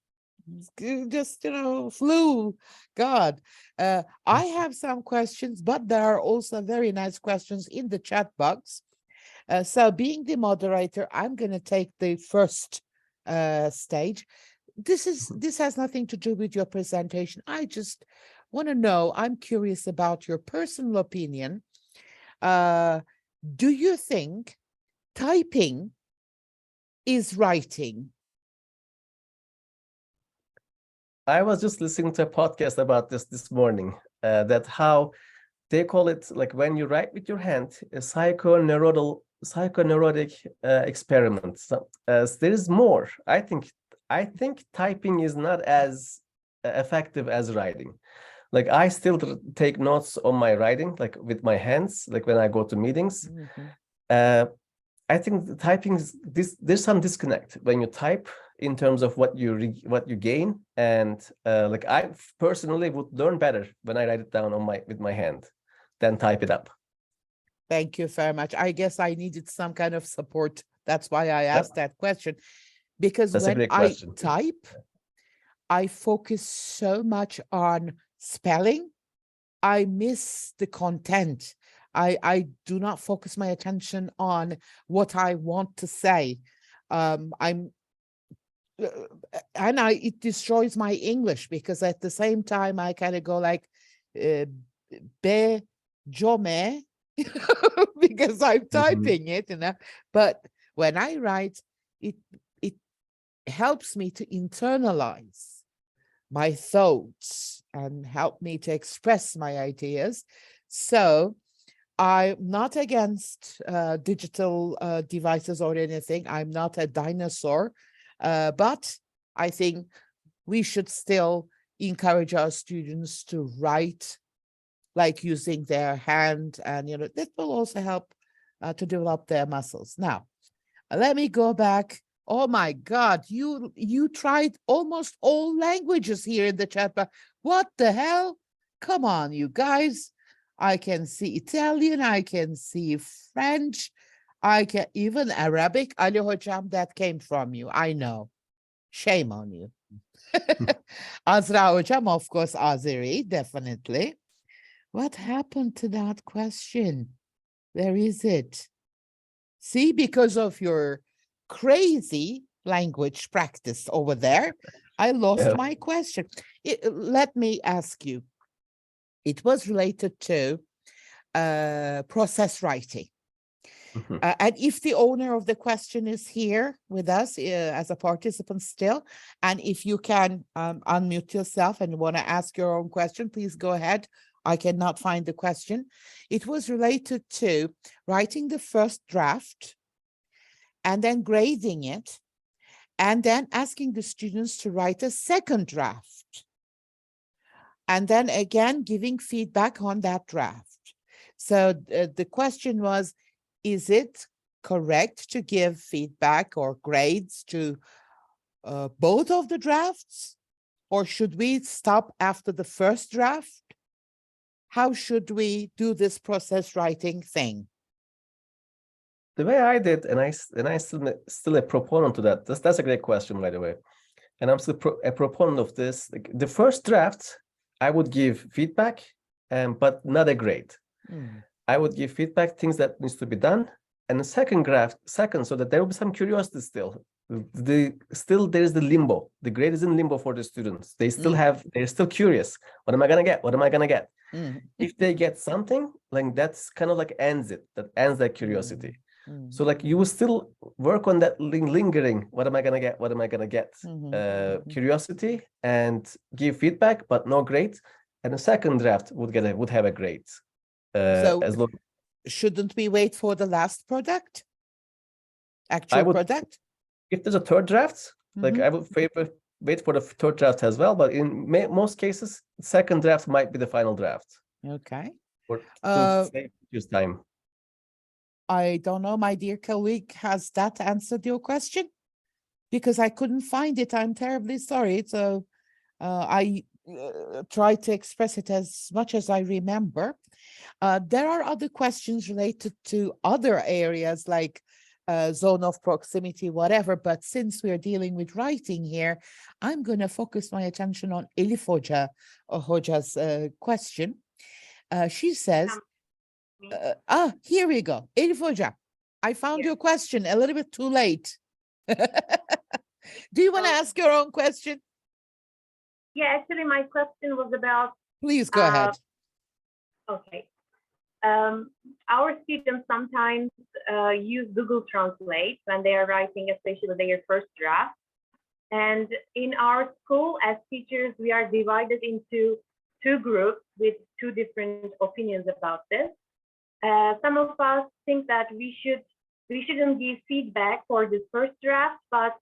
just, flew. God, I have some questions, but there are also very nice questions in the chat box. So being the moderator, I'm going to take the first stage. This has nothing to do with your presentation. I just want to know, I'm curious about your personal opinion. Do you think typing is writing? I was just listening to a podcast about this morning, that how they call it, like when you write with your hand, a psychoneurotic experiment. So, there is more. I think typing is not as effective as writing. Like I still take notes on my writing, like with my hands, like when I go to meetings. Mm-hmm. I think the typing there's some disconnect when you type in terms of what you gain, and like I personally would learn better when I write it down with my hand than type it up. Thank you very much. I guess I needed some kind of support. That's why I asked that question, because when I type, I focus so much on spelling, I miss the content. I do not focus my attention on what I want to say. It destroys my English, because at the same time I kind of go like be jome because I'm typing it, But when I write, it helps me to internalize my thoughts and help me to express my ideas. So I'm not against digital devices or anything. I'm not a dinosaur, but I think we should still encourage our students to write, like using their hand, and that will also help to develop their muscles. Now, let me go back. Oh my God, you tried almost all languages here in the chat, but what the hell? Come on, you guys. I can see Italian, I can see French, I can even Arabic. Ali Hocam, that came from you. I know. Shame on you. Azra Hocam, of course, Azeri, definitely. What happened to that question? Where is it? See, because of your crazy language practice over there, I lost my question. Let me ask you. It was related to process writing. And if the owner of the question is here with us as a participant still, and if you can unmute yourself and want to ask your own question, please go ahead. I cannot find the question. It was related to writing the first draft and then grading it, and then asking the students to write a second draft. And then again, giving feedback on that draft. So the question was, is it correct to give feedback or grades to both of the drafts? Or should we stop after the first draft? How should we do this process writing thing? The way I did, and I still a proponent to that. That's a great question, by the way. And I'm still a proponent of this. Like, the first draft, I would give feedback, but not a grade. I would give feedback, things that needs to be done, and the second draft, so that there will be some curiosity still. There is the limbo. The grade is in limbo for the students. They're still curious. What am I gonna get? What am I gonna get? If they get something, like that's kind of like ends that curiosity. So like you will still work on that lingering, what am I gonna get? What am I gonna get? Curiosity, and give feedback, but no grade. And the second draft would have a grade. So as long shouldn't we wait for the last product? Actual product? If there's a third draft, like I would wait for the third draft as well, but in most cases, second draft might be the final draft. Okay. For to save use time. I don't know, my dear colleague, has that answered your question? Because I couldn't find it. I'm terribly sorry. So I try to express it as much as I remember. There are other questions related to other areas like zone of proximity, whatever. But since we're dealing with writing here, I'm going to focus my attention on Elif Hoca's question. She says, here we go. Elif Hoca, I found your question a little bit too late. Do you want to ask your own question? Yeah, actually, my question was about. Please go ahead. Okay. Our students sometimes use Google Translate when they are writing, especially their first draft. And in our school, as teachers, we are divided into two groups with two different opinions about this. Some of us think that we shouldn't give feedback for this first draft, but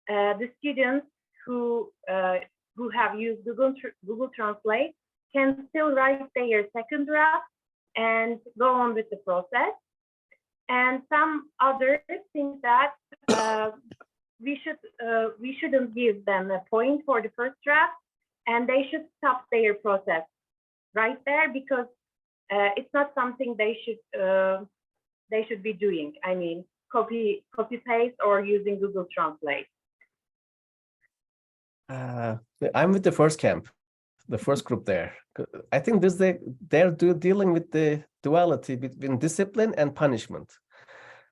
the students who have used Google Translate can still write their second draft and go on with the process. And some others think that we shouldn't give them a point for the first draft, and they should stop their process right there, because it's not something they should be doing. I mean, copy paste or using Google Translate. I'm with the first camp, the first group there. I think they're dealing with the duality between discipline and punishment.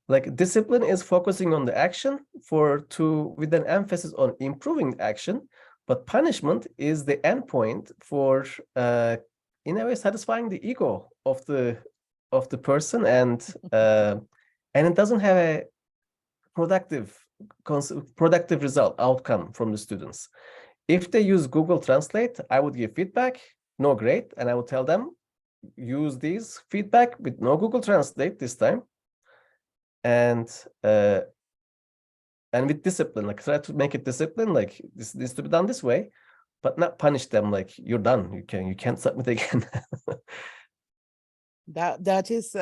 Like discipline is focusing on the action with an emphasis on improving action, but punishment is the endpoint for in a way satisfying the ego of the person, and it doesn't have a productive outcome from the students. If they use Google Translate, I would give feedback, no grade, and I would tell them use these feedback with no Google Translate this time, and and with discipline, like try to make it discipline, like this needs to be done this way, but not punish them like you're done. You can't submit again. That is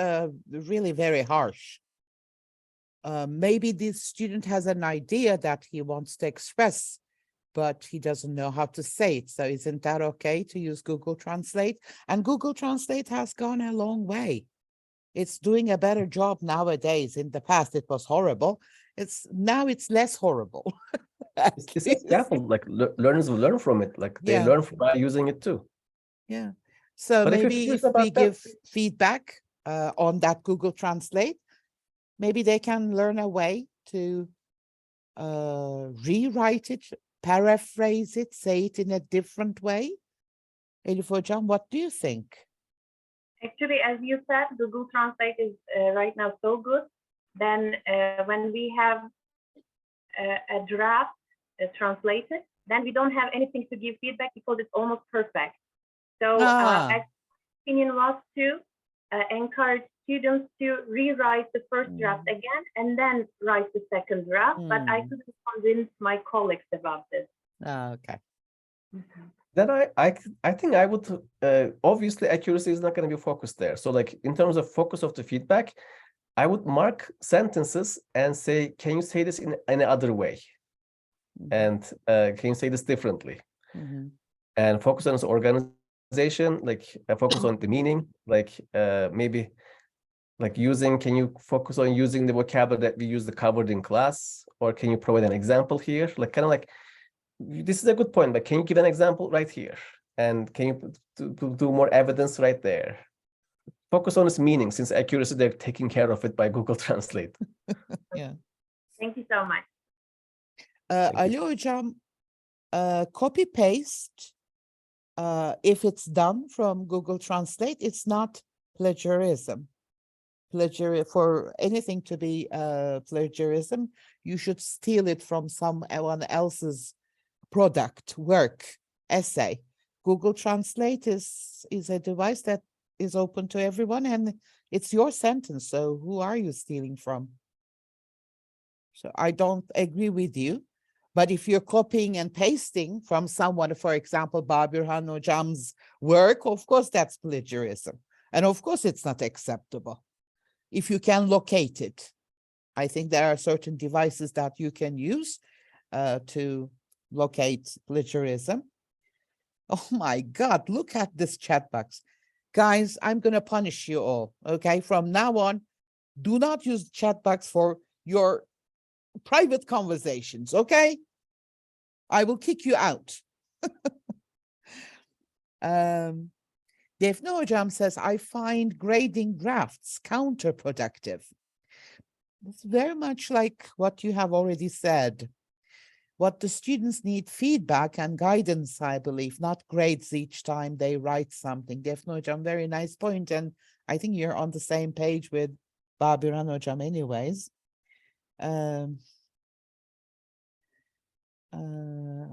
really very harsh. Maybe this student has an idea that he wants to express, but he doesn't know how to say it. So isn't that okay to use Google Translate? And Google Translate has gone a long way. It's doing a better job nowadays. In the past, it was horrible. Now it's less horrible. This is scaffold, like learners will learn from it. Like they Yeah. learn by using it too. Yeah. So But if you're maybe curious if we about that- give feedback on that Google Translate, maybe they can learn a way to rewrite it, paraphrase it, say it in a different way. Elif Hocam, what do you think? Actually, as you said, Google Translate is right now so good. Then when we have a draft translated, then we don't have anything to give feedback because it's almost perfect. So our opinion was to encourage students to rewrite the first draft again and then write the second draft. But I couldn't convince my colleagues about this. Okay. Then I think I would obviously accuracy is not going to be focused there. So like in terms of focus of the feedback, I would mark sentences and say, can you say this in any other way? And can you say this differently? And focus on its organization, like focus on the meaning, like maybe like can you focus on using the vocabulary that we use the covered in class, or can you provide an example here? Like kind of like, this is a good point, but can you give an example right here? And can you do more evidence right there? Focus on its meaning, since accuracy, they're taking care of it by Google Translate. Yeah. Thank you so much. Ali Hocam, copy paste, if it's done from Google Translate, it's not plagiarism. For anything to be plagiarism, you should steal it from someone else's product, work, essay. Google Translate is a device that is open to everyone, and it's your sentence. So who are you stealing from? So I don't agree with you. But if you're copying and pasting from someone, for example, Babürhan Hocam's work, of course, that's plagiarism. And of course, it's not acceptable. If you can locate it, I think there are certain devices that you can use to locate plagiarism. Oh my God, look at this chat box. Guys, I'm going to punish you all, okay? From now on, do not use chat box for your private conversations, okay? I will kick you out. Defne Hocam says, I find grading drafts counterproductive. It's very much like what you have already said. What the students need feedback and guidance, I believe, not grades each time they write something. Defne Hocam, very nice point. And I think you're on the same page with Babürhan Hocam anyways.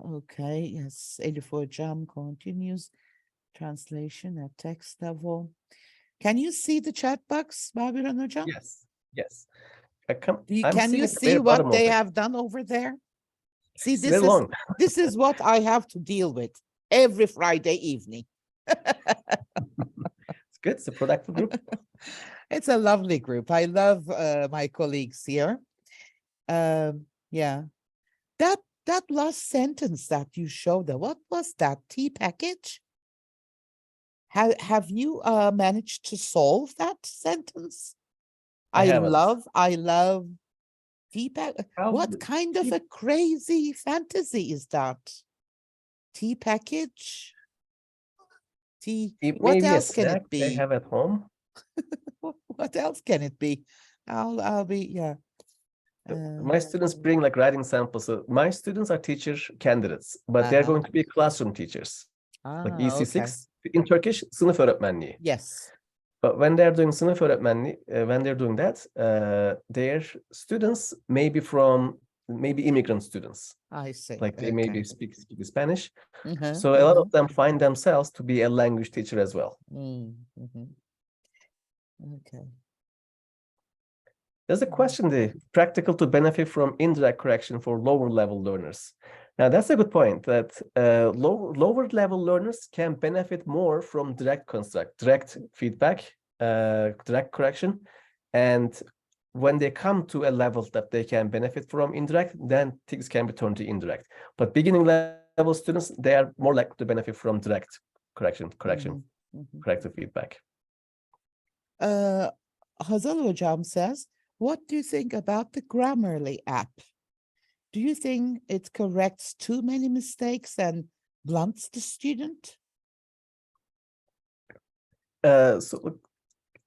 Okay, yes, Elif Hocam continues. Translation at text level. Can you see the chat box, Babürhan Hocam? Yes. Can you see what they have done over there? See, this is what I have to deal with every Friday evening. It's good. It's a productive group. It's a lovely group. I love my colleagues here. Yeah, that last sentence that you showed, what was that? Tea package? Have you managed to solve that sentence? I love tea package. What kind of a crazy fantasy is that? Tea package? Tea. What else can it be? They have at home. What else can it be? I'll be, yeah. My students bring like writing samples. So my students are teacher candidates, but they're going to be classroom teachers. Like EC6 okay. In Turkish, sınıf öğretmenliği. Yes. But when they're doing sınıf öğretmenliği, when they're doing that, their students may be immigrant students. I see. Like they maybe speak Spanish. Mm-hmm, so a lot of them find themselves to be a language teacher as well. Mm-hmm. Okay. There's a question there, practical to benefit from indirect correction for lower level learners. Now, that's a good point, that lower level learners can benefit more from direct feedback, direct correction. And when they come to a level that they can benefit from indirect, then things can be turned to indirect. But beginning level students, they are more likely to benefit from direct corrective feedback. Hazal Hocam says, what do you think about the Grammarly app? Do you think it corrects too many mistakes and blunts the student? So look,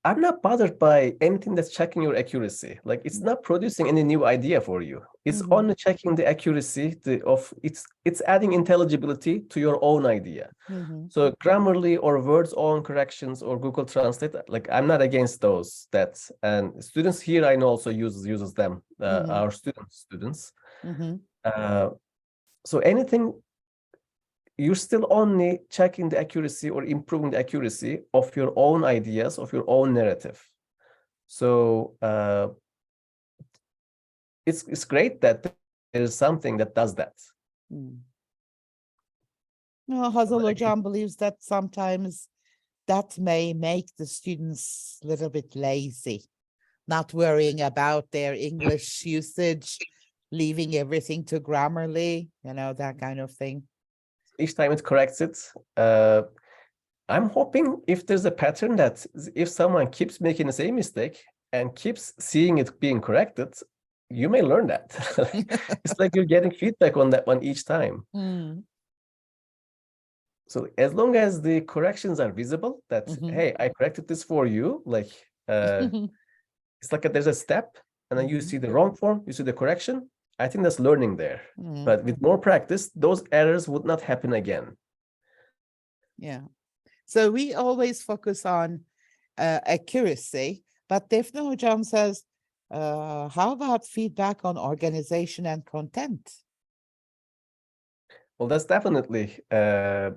I'm not bothered by anything that's checking your accuracy. Like, it's not producing any new idea for you. It's only checking the accuracy of it's adding intelligibility to your own idea. So Grammarly or Word's own corrections or Google Translate, like, I'm not against those. And students here I know also uses them. Our students. So anything, you're still only checking the accuracy or improving the accuracy of your own ideas, of your own narrative. So it's great that there is something that does that. No, Hazal Hocam believes that sometimes that may make the students a little bit lazy, not worrying about their English usage, leaving everything to Grammarly, that kind of thing. Each time it corrects it. I'm hoping if there's a pattern that if someone keeps making the same mistake and keeps seeing it being corrected, you may learn that. It's like you're getting feedback on that one each time. So as long as the corrections are visible, that, hey, I corrected this for you, like it's like there's a step and then you see the wrong form, you see the correction. I think that's learning there. But with more practice, those errors would not happen again. Yeah. So we always focus on accuracy, but Defne Hocam says, how about feedback on organization and content? Well, that's definitely a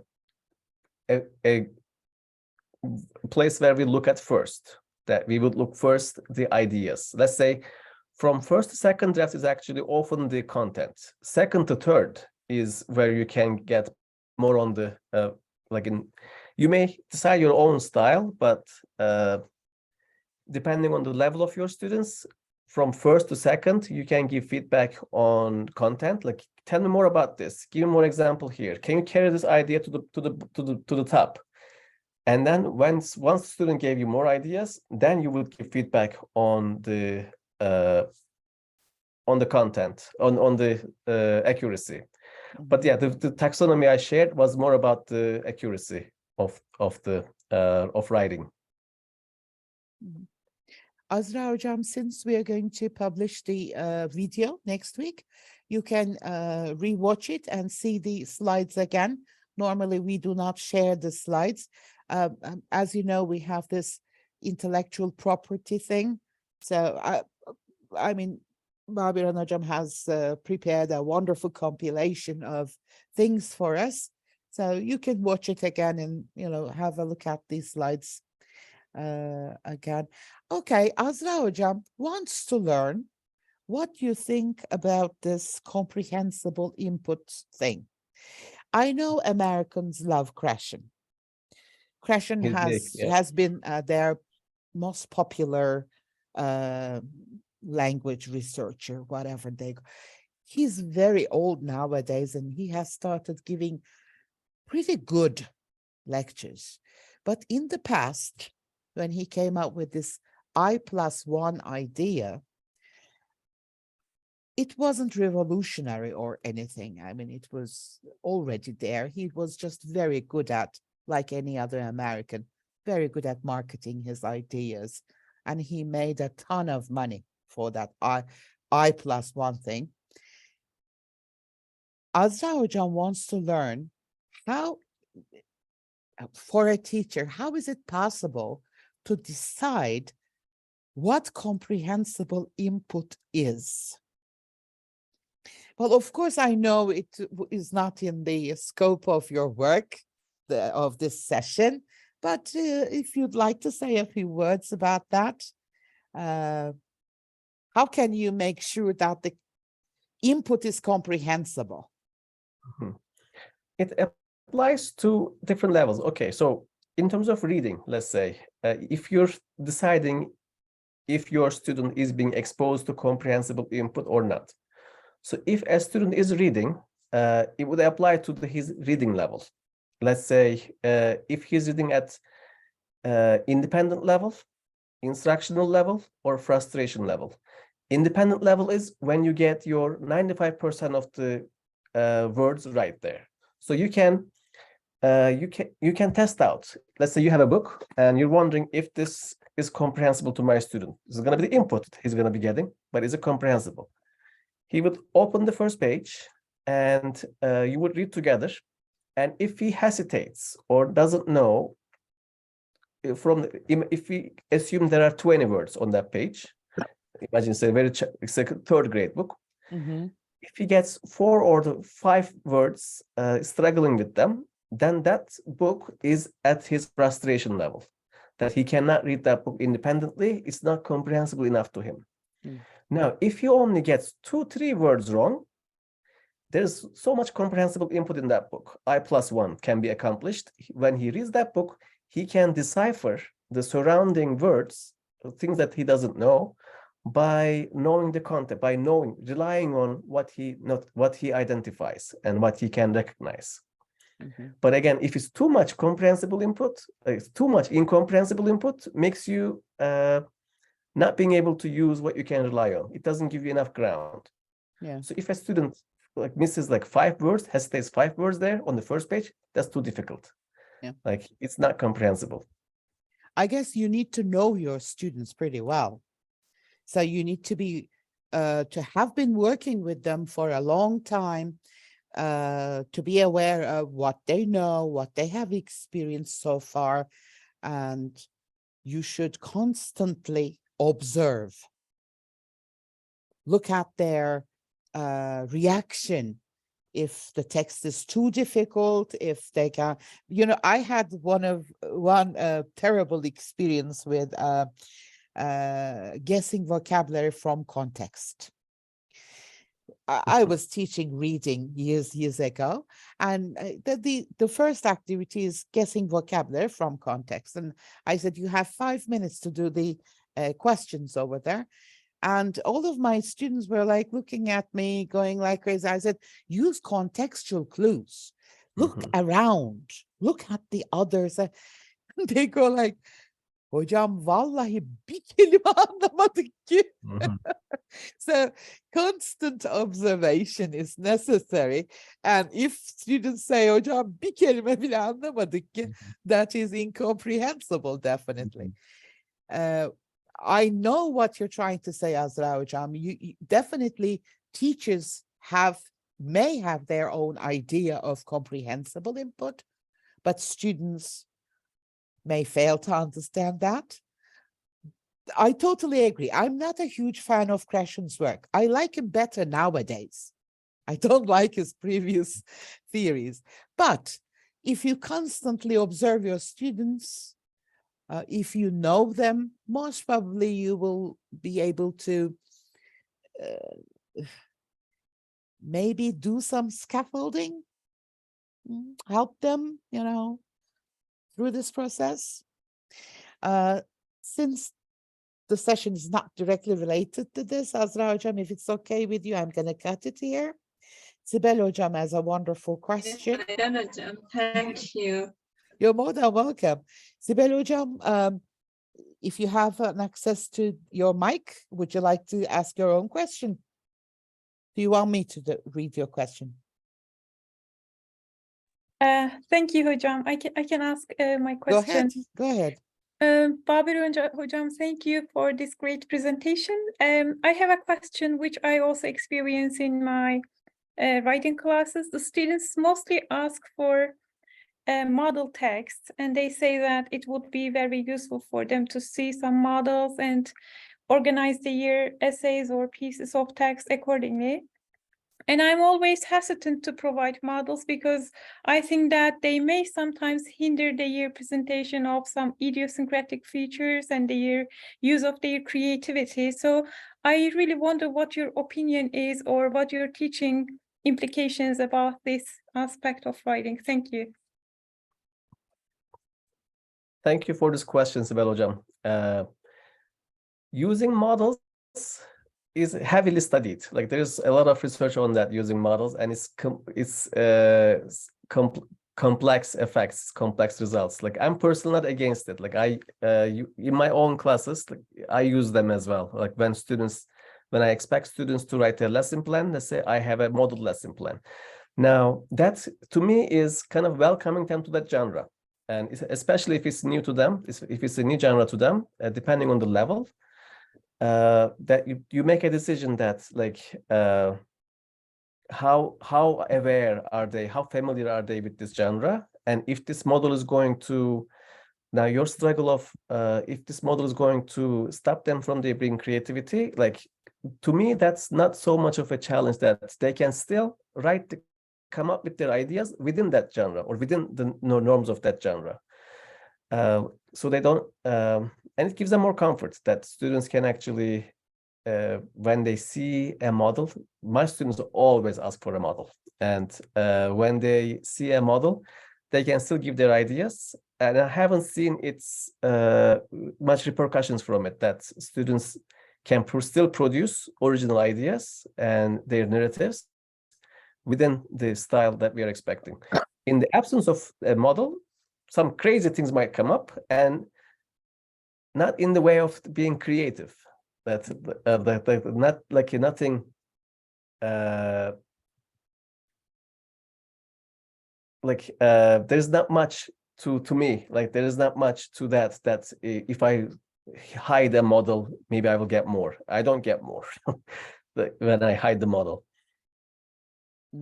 place where we look at first, that we would look first the ideas. Let's say from first to second draft is actually often the content. Second to third is where you can get more on the, you may decide your own style, but depending on the level of your students, from first to second, you can give feedback on content. Like, tell me more about this. Give me more example here. Can you carry this idea to the top? And then once the student gave you more ideas, then you would give feedback on the content, on the accuracy. But yeah, the taxonomy I shared was more about the accuracy of writing. Azra Hocam, since we are going to publish the video next week, you can rewatch it and see the slides again. Normally, we do not share the slides. As you know, we have this intellectual property thing. So, I mean, Babürhan Hocam has prepared a wonderful compilation of things for us. So you can watch it again and, have a look at these slides again. Okay, Azra Hocam wants to learn what you think about this comprehensible input thing. I know Americans love Krashen. Krashen has been their most popular language researcher, whatever they go. He's very old nowadays, and he has started giving pretty good lectures. But in the past, when he came up with this I+1 idea, it wasn't revolutionary or anything. I mean, it was already there. He was just very good at, like any other American, very good at marketing his ideas. And he made a ton of money for that I+1 thing. Azra Hocam wants to learn how, for a teacher, how is it possible to decide what comprehensible input is? Well, of course, I know it is not in the scope of your work, of this session, but if you'd like to say a few words about that. how can you make sure that the input is comprehensible? It applies to different levels. Okay, so in terms of reading, let's say, if you're deciding if your student is being exposed to comprehensible input or not. So if a student is reading, it would apply to his reading level. Let's say if he's reading at independent level, instructional level, or frustration level. Independent level is when you get your 95% of the words right there. So you can test out. Let's say you have a book and you're wondering if this is comprehensible to my student. This is going to be the input he's going to be getting, but is it comprehensible? He would open the first page and you would read together. And if he hesitates or doesn't know, if we assume there are 20 words on that page, imagine it's a third grade book. If he gets 4 or 5 words struggling with them, then that book is at his frustration level, that he cannot read that book independently. It's not comprehensible enough to him. Now, if he only gets 2-3 words wrong, there's so much comprehensible input in that book. I+1 can be accomplished. When he reads that book, he can decipher the surrounding words, things that he doesn't know, by knowing the content, by relying on what he identifies and what he can recognize. But again, if it's too much comprehensible input, it's too much incomprehensible input, makes you not being able to use what you can rely on. It doesn't give you enough ground. So if a student misses 5 words, hesitates 5 words there on the first page, that's too difficult. It's not comprehensible. I guess you need to know your students pretty well. So you need to be to have been working with them for a long time, to be aware of what they know, what they have experienced so far, and you should constantly observe. Look at their reaction. If the text is too difficult, if they can, I had one terrible experience with guessing vocabulary from context. I was teaching reading years ago, and the first activity is guessing vocabulary from context. And I said, you have 5 minutes to do the questions over there. And all of my students were looking at me, going like crazy. I said, use contextual clues. Look around. Look at the others. They go like, hocam vallahi bir kelime anlamadık ki. So constant observation is necessary. And if students say, hocam bir kelime bile anlamadık ki, that is incomprehensible, definitely. I know what you're trying to say, Azra hocam. You definitely, teachers may have their own idea of comprehensible input, but students may fail to understand that. I totally agree. I'm not a huge fan of Krashen's work. I like him better nowadays. I don't like his previous theories. But if you constantly observe your students, if you know them, most probably you will be able to maybe do some scaffolding, help them, through this process. Since the session is not directly related to this, Azra hocam, if it's okay with you, I'm going to cut it here. Sibel hocam has a wonderful question. Thank you. You're more than welcome. Sibel hocam, if you have an access to your mic, would you like to ask your own question? Do you want me to read your question? Thank you, hocam. I can ask my question. Go ahead. Babürhan hocam, thank you for this great presentation. I have a question which I also experience in my writing classes. The students mostly ask for model text, and they say that it would be very useful for them to see some models and organize their essays or pieces of text accordingly. And I'm always hesitant to provide models because I think that they may sometimes hinder their presentation of some idiosyncratic features and their use of their creativity. So I really wonder what your opinion is or what your teaching implications about this aspect of writing. Thank you. Thank you for this question, Sibel Hocam. Using models is heavily studied. Like there's a lot of research on that using models, and it's complex effects, complex results. Like I'm personally not against it. Like in my own classes, like, I use them as well. Like when I expect students to write a lesson plan, let's say I have a model lesson plan. Now that to me is kind of welcoming them to that genre. And especially if it's new to them, if it's a new genre to them, depending on the level, that you make a decision that like how aware are they, how familiar are they with this genre, and if this model is going to now your struggle of if this model is going to stop them from their being creativity, like to me that's not so much of a challenge, that they can still come up with their ideas within that genre or within the norms of that genre. So they don't, and it gives them more comfort that students can actually, when they see a model, my students always ask for a model. And when they see a model, they can still give their ideas. And I haven't seen it's much repercussions from it, that students can still produce original ideas and their narratives within the style that we are expecting. In the absence of a model, some crazy things might come up, and not in the way of being creative. That not like nothing. There's not much to me. Like there is not much to that. That if I hide a model, maybe I will get more. I don't get more when I hide the model.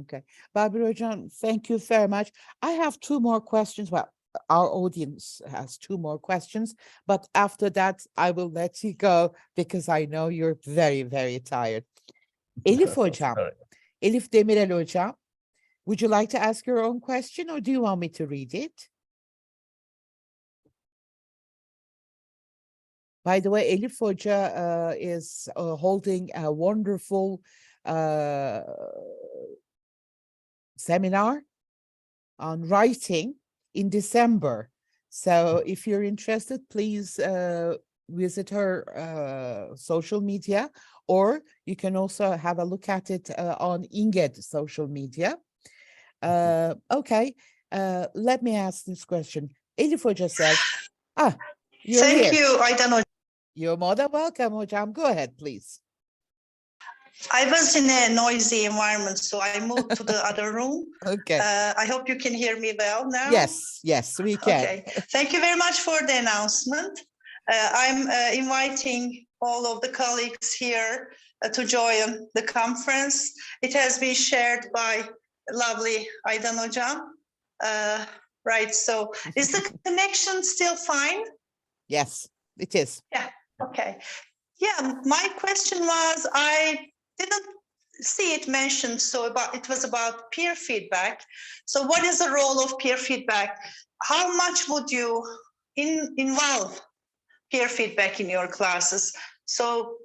Okay. Babürhan Hocam, thank you very much. I have two more questions. Well, our audience has two more questions, but after that, I will let you go because I know you're very, very tired. Elif Hocam, Sorry. Elif Demirel Hocam, would you like to ask your own question or do you want me to read it? By the way, Elif Hoca is holding a wonderful seminar on writing in December. So if you're interested, please visit her social media, or you can also have a look at it on INGED social media. Okay, let me ask this question. Elif Hoca says, you're Thank here. you, Aydan Hocam. You're more than welcome, Hocam. Go ahead, please. I was in a noisy environment, so I moved to the other room. Okay. I hope you can hear me well now. Yes, we can. Okay. Thank you very much for the announcement. I'm inviting all of the colleagues here to join the conference. It has been shared by lovely Aydan Hocam. Right, so is the connection still fine? Yes, it is. Yeah, okay. Yeah, my question was, I didn't see it mentioned, it was about peer feedback. So what is the role of peer feedback? How much would you involve peer feedback in your classes? So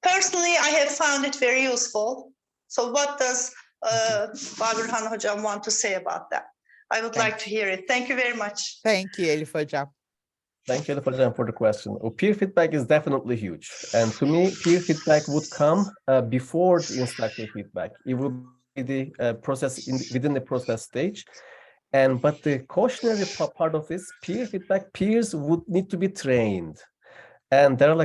personally, I have found it very useful. So what does Babürhan Hocam want to say about that? I would like to hear it. Thank you very much. Thank you, Elif Hocam. Thank you for the question. Peer feedback is definitely huge. And to me, peer feedback would come before the instructor feedback. It would be the process within the process stage. But the cautionary part of this peer feedback, peers would need to be trained. And I'm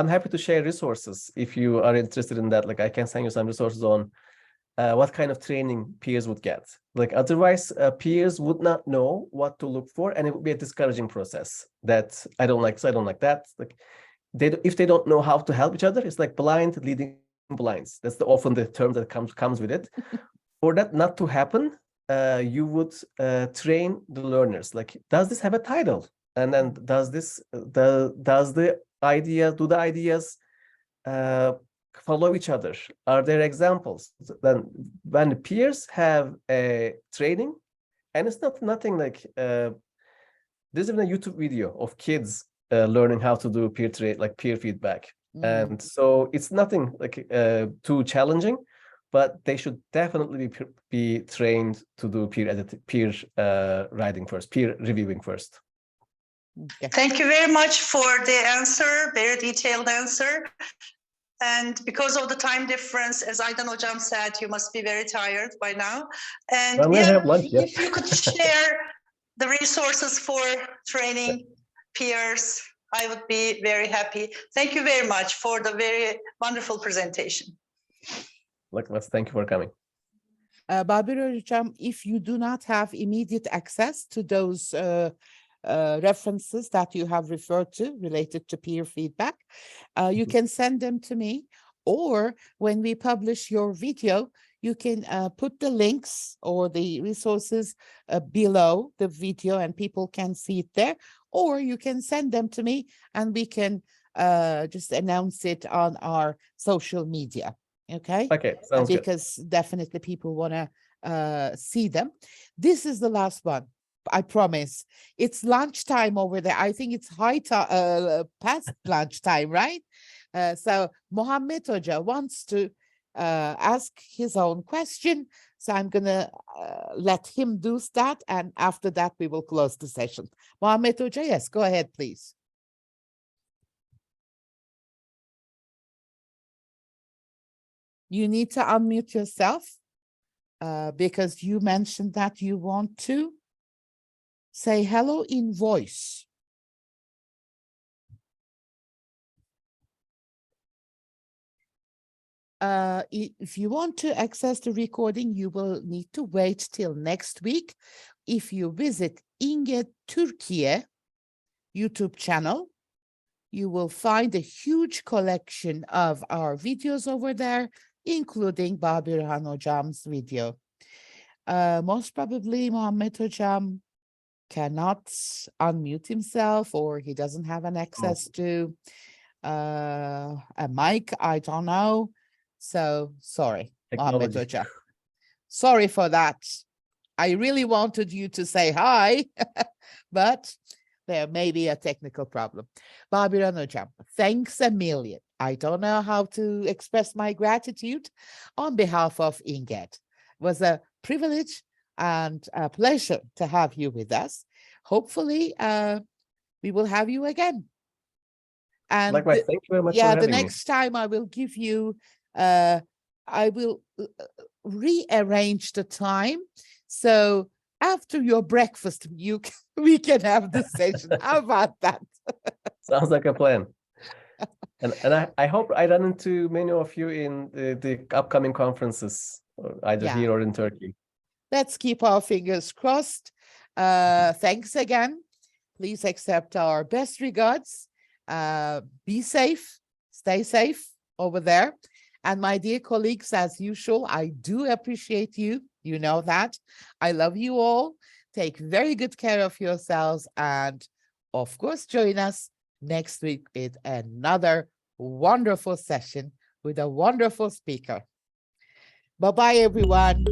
happy to share resources if you are interested in that. Like I can send you some resources on what kind of training peers would get. Like otherwise, peers would not know what to look for, and it would be a discouraging process. That I don't like, so I don't like that. Like if they don't know how to help each other, it's like blind leading blinds. That's often the term that comes with it. For that not to happen, you would train the learners. Like, does this have a title? And then do the ideas follow each other? Are there examples? Then when the peers have a training, and it's nothing like there's even a YouTube video of kids learning how to do peer feedback. And so it's nothing like too challenging, but they should definitely be trained to do peer writing first, peer reviewing first. Okay. Thank you very much for the answer, very detailed answer. And because of the time difference, as Aydan Hocam said, you must be very tired by now. And Well, we'll have lunch, yeah. if you could share the resources for training peers, I would be very happy. Thank you very much for the very wonderful presentation. Let's thank you for coming. Babürhan Hocam, if you do not have immediate access to those references that you have referred to related to peer feedback, you can send them to me, or when we publish your video, you can put the links or the resources below the video and people can see it there, or you can send them to me and we can just announce it on our social media. Okay. Okay, sounds good. Because definitely people want to see them. This is the last one. I promise. It's lunchtime over there. I think it's past lunchtime, right? So Mohammed Hoca wants to ask his own question. So I'm going to let him do that. And after that, we will close the session. Mohammed Hoca, yes, go ahead, please. You need to unmute yourself because you mentioned that you want to say hello in voice. If you want to access the recording, you will need to wait till next week. If you visit İnge Türkiye YouTube channel, you will find a huge collection of our videos over there, including Babürhan Hocam's video. Most probably Mohammed Hocam cannot unmute himself, or he doesn't have an access to a mic, I don't know. So sorry, Mohammed Hoca. Sorry for that. I really wanted you to say hi, but there may be a technical problem. Babürhan Hocam, thanks a million. I don't know how to express my gratitude on behalf of İnge. It was a privilege and a pleasure to have you with us. Hopefully, we will have you again. And likewise, thank you very much for yeah, having the next time I will give you, I will rearrange the time. So after your breakfast, we can have the session. How about that? Sounds like a plan. And I hope I run into many of you in the upcoming conferences, either here or in Turkey. Let's keep our fingers crossed. Thanks again. Please accept our best regards. Be safe, stay safe over there. And my dear colleagues, as usual, I do appreciate you. You know that. I love you all. Take very good care of yourselves. And of course, join us next week with another wonderful session with a wonderful speaker. Bye-bye, everyone.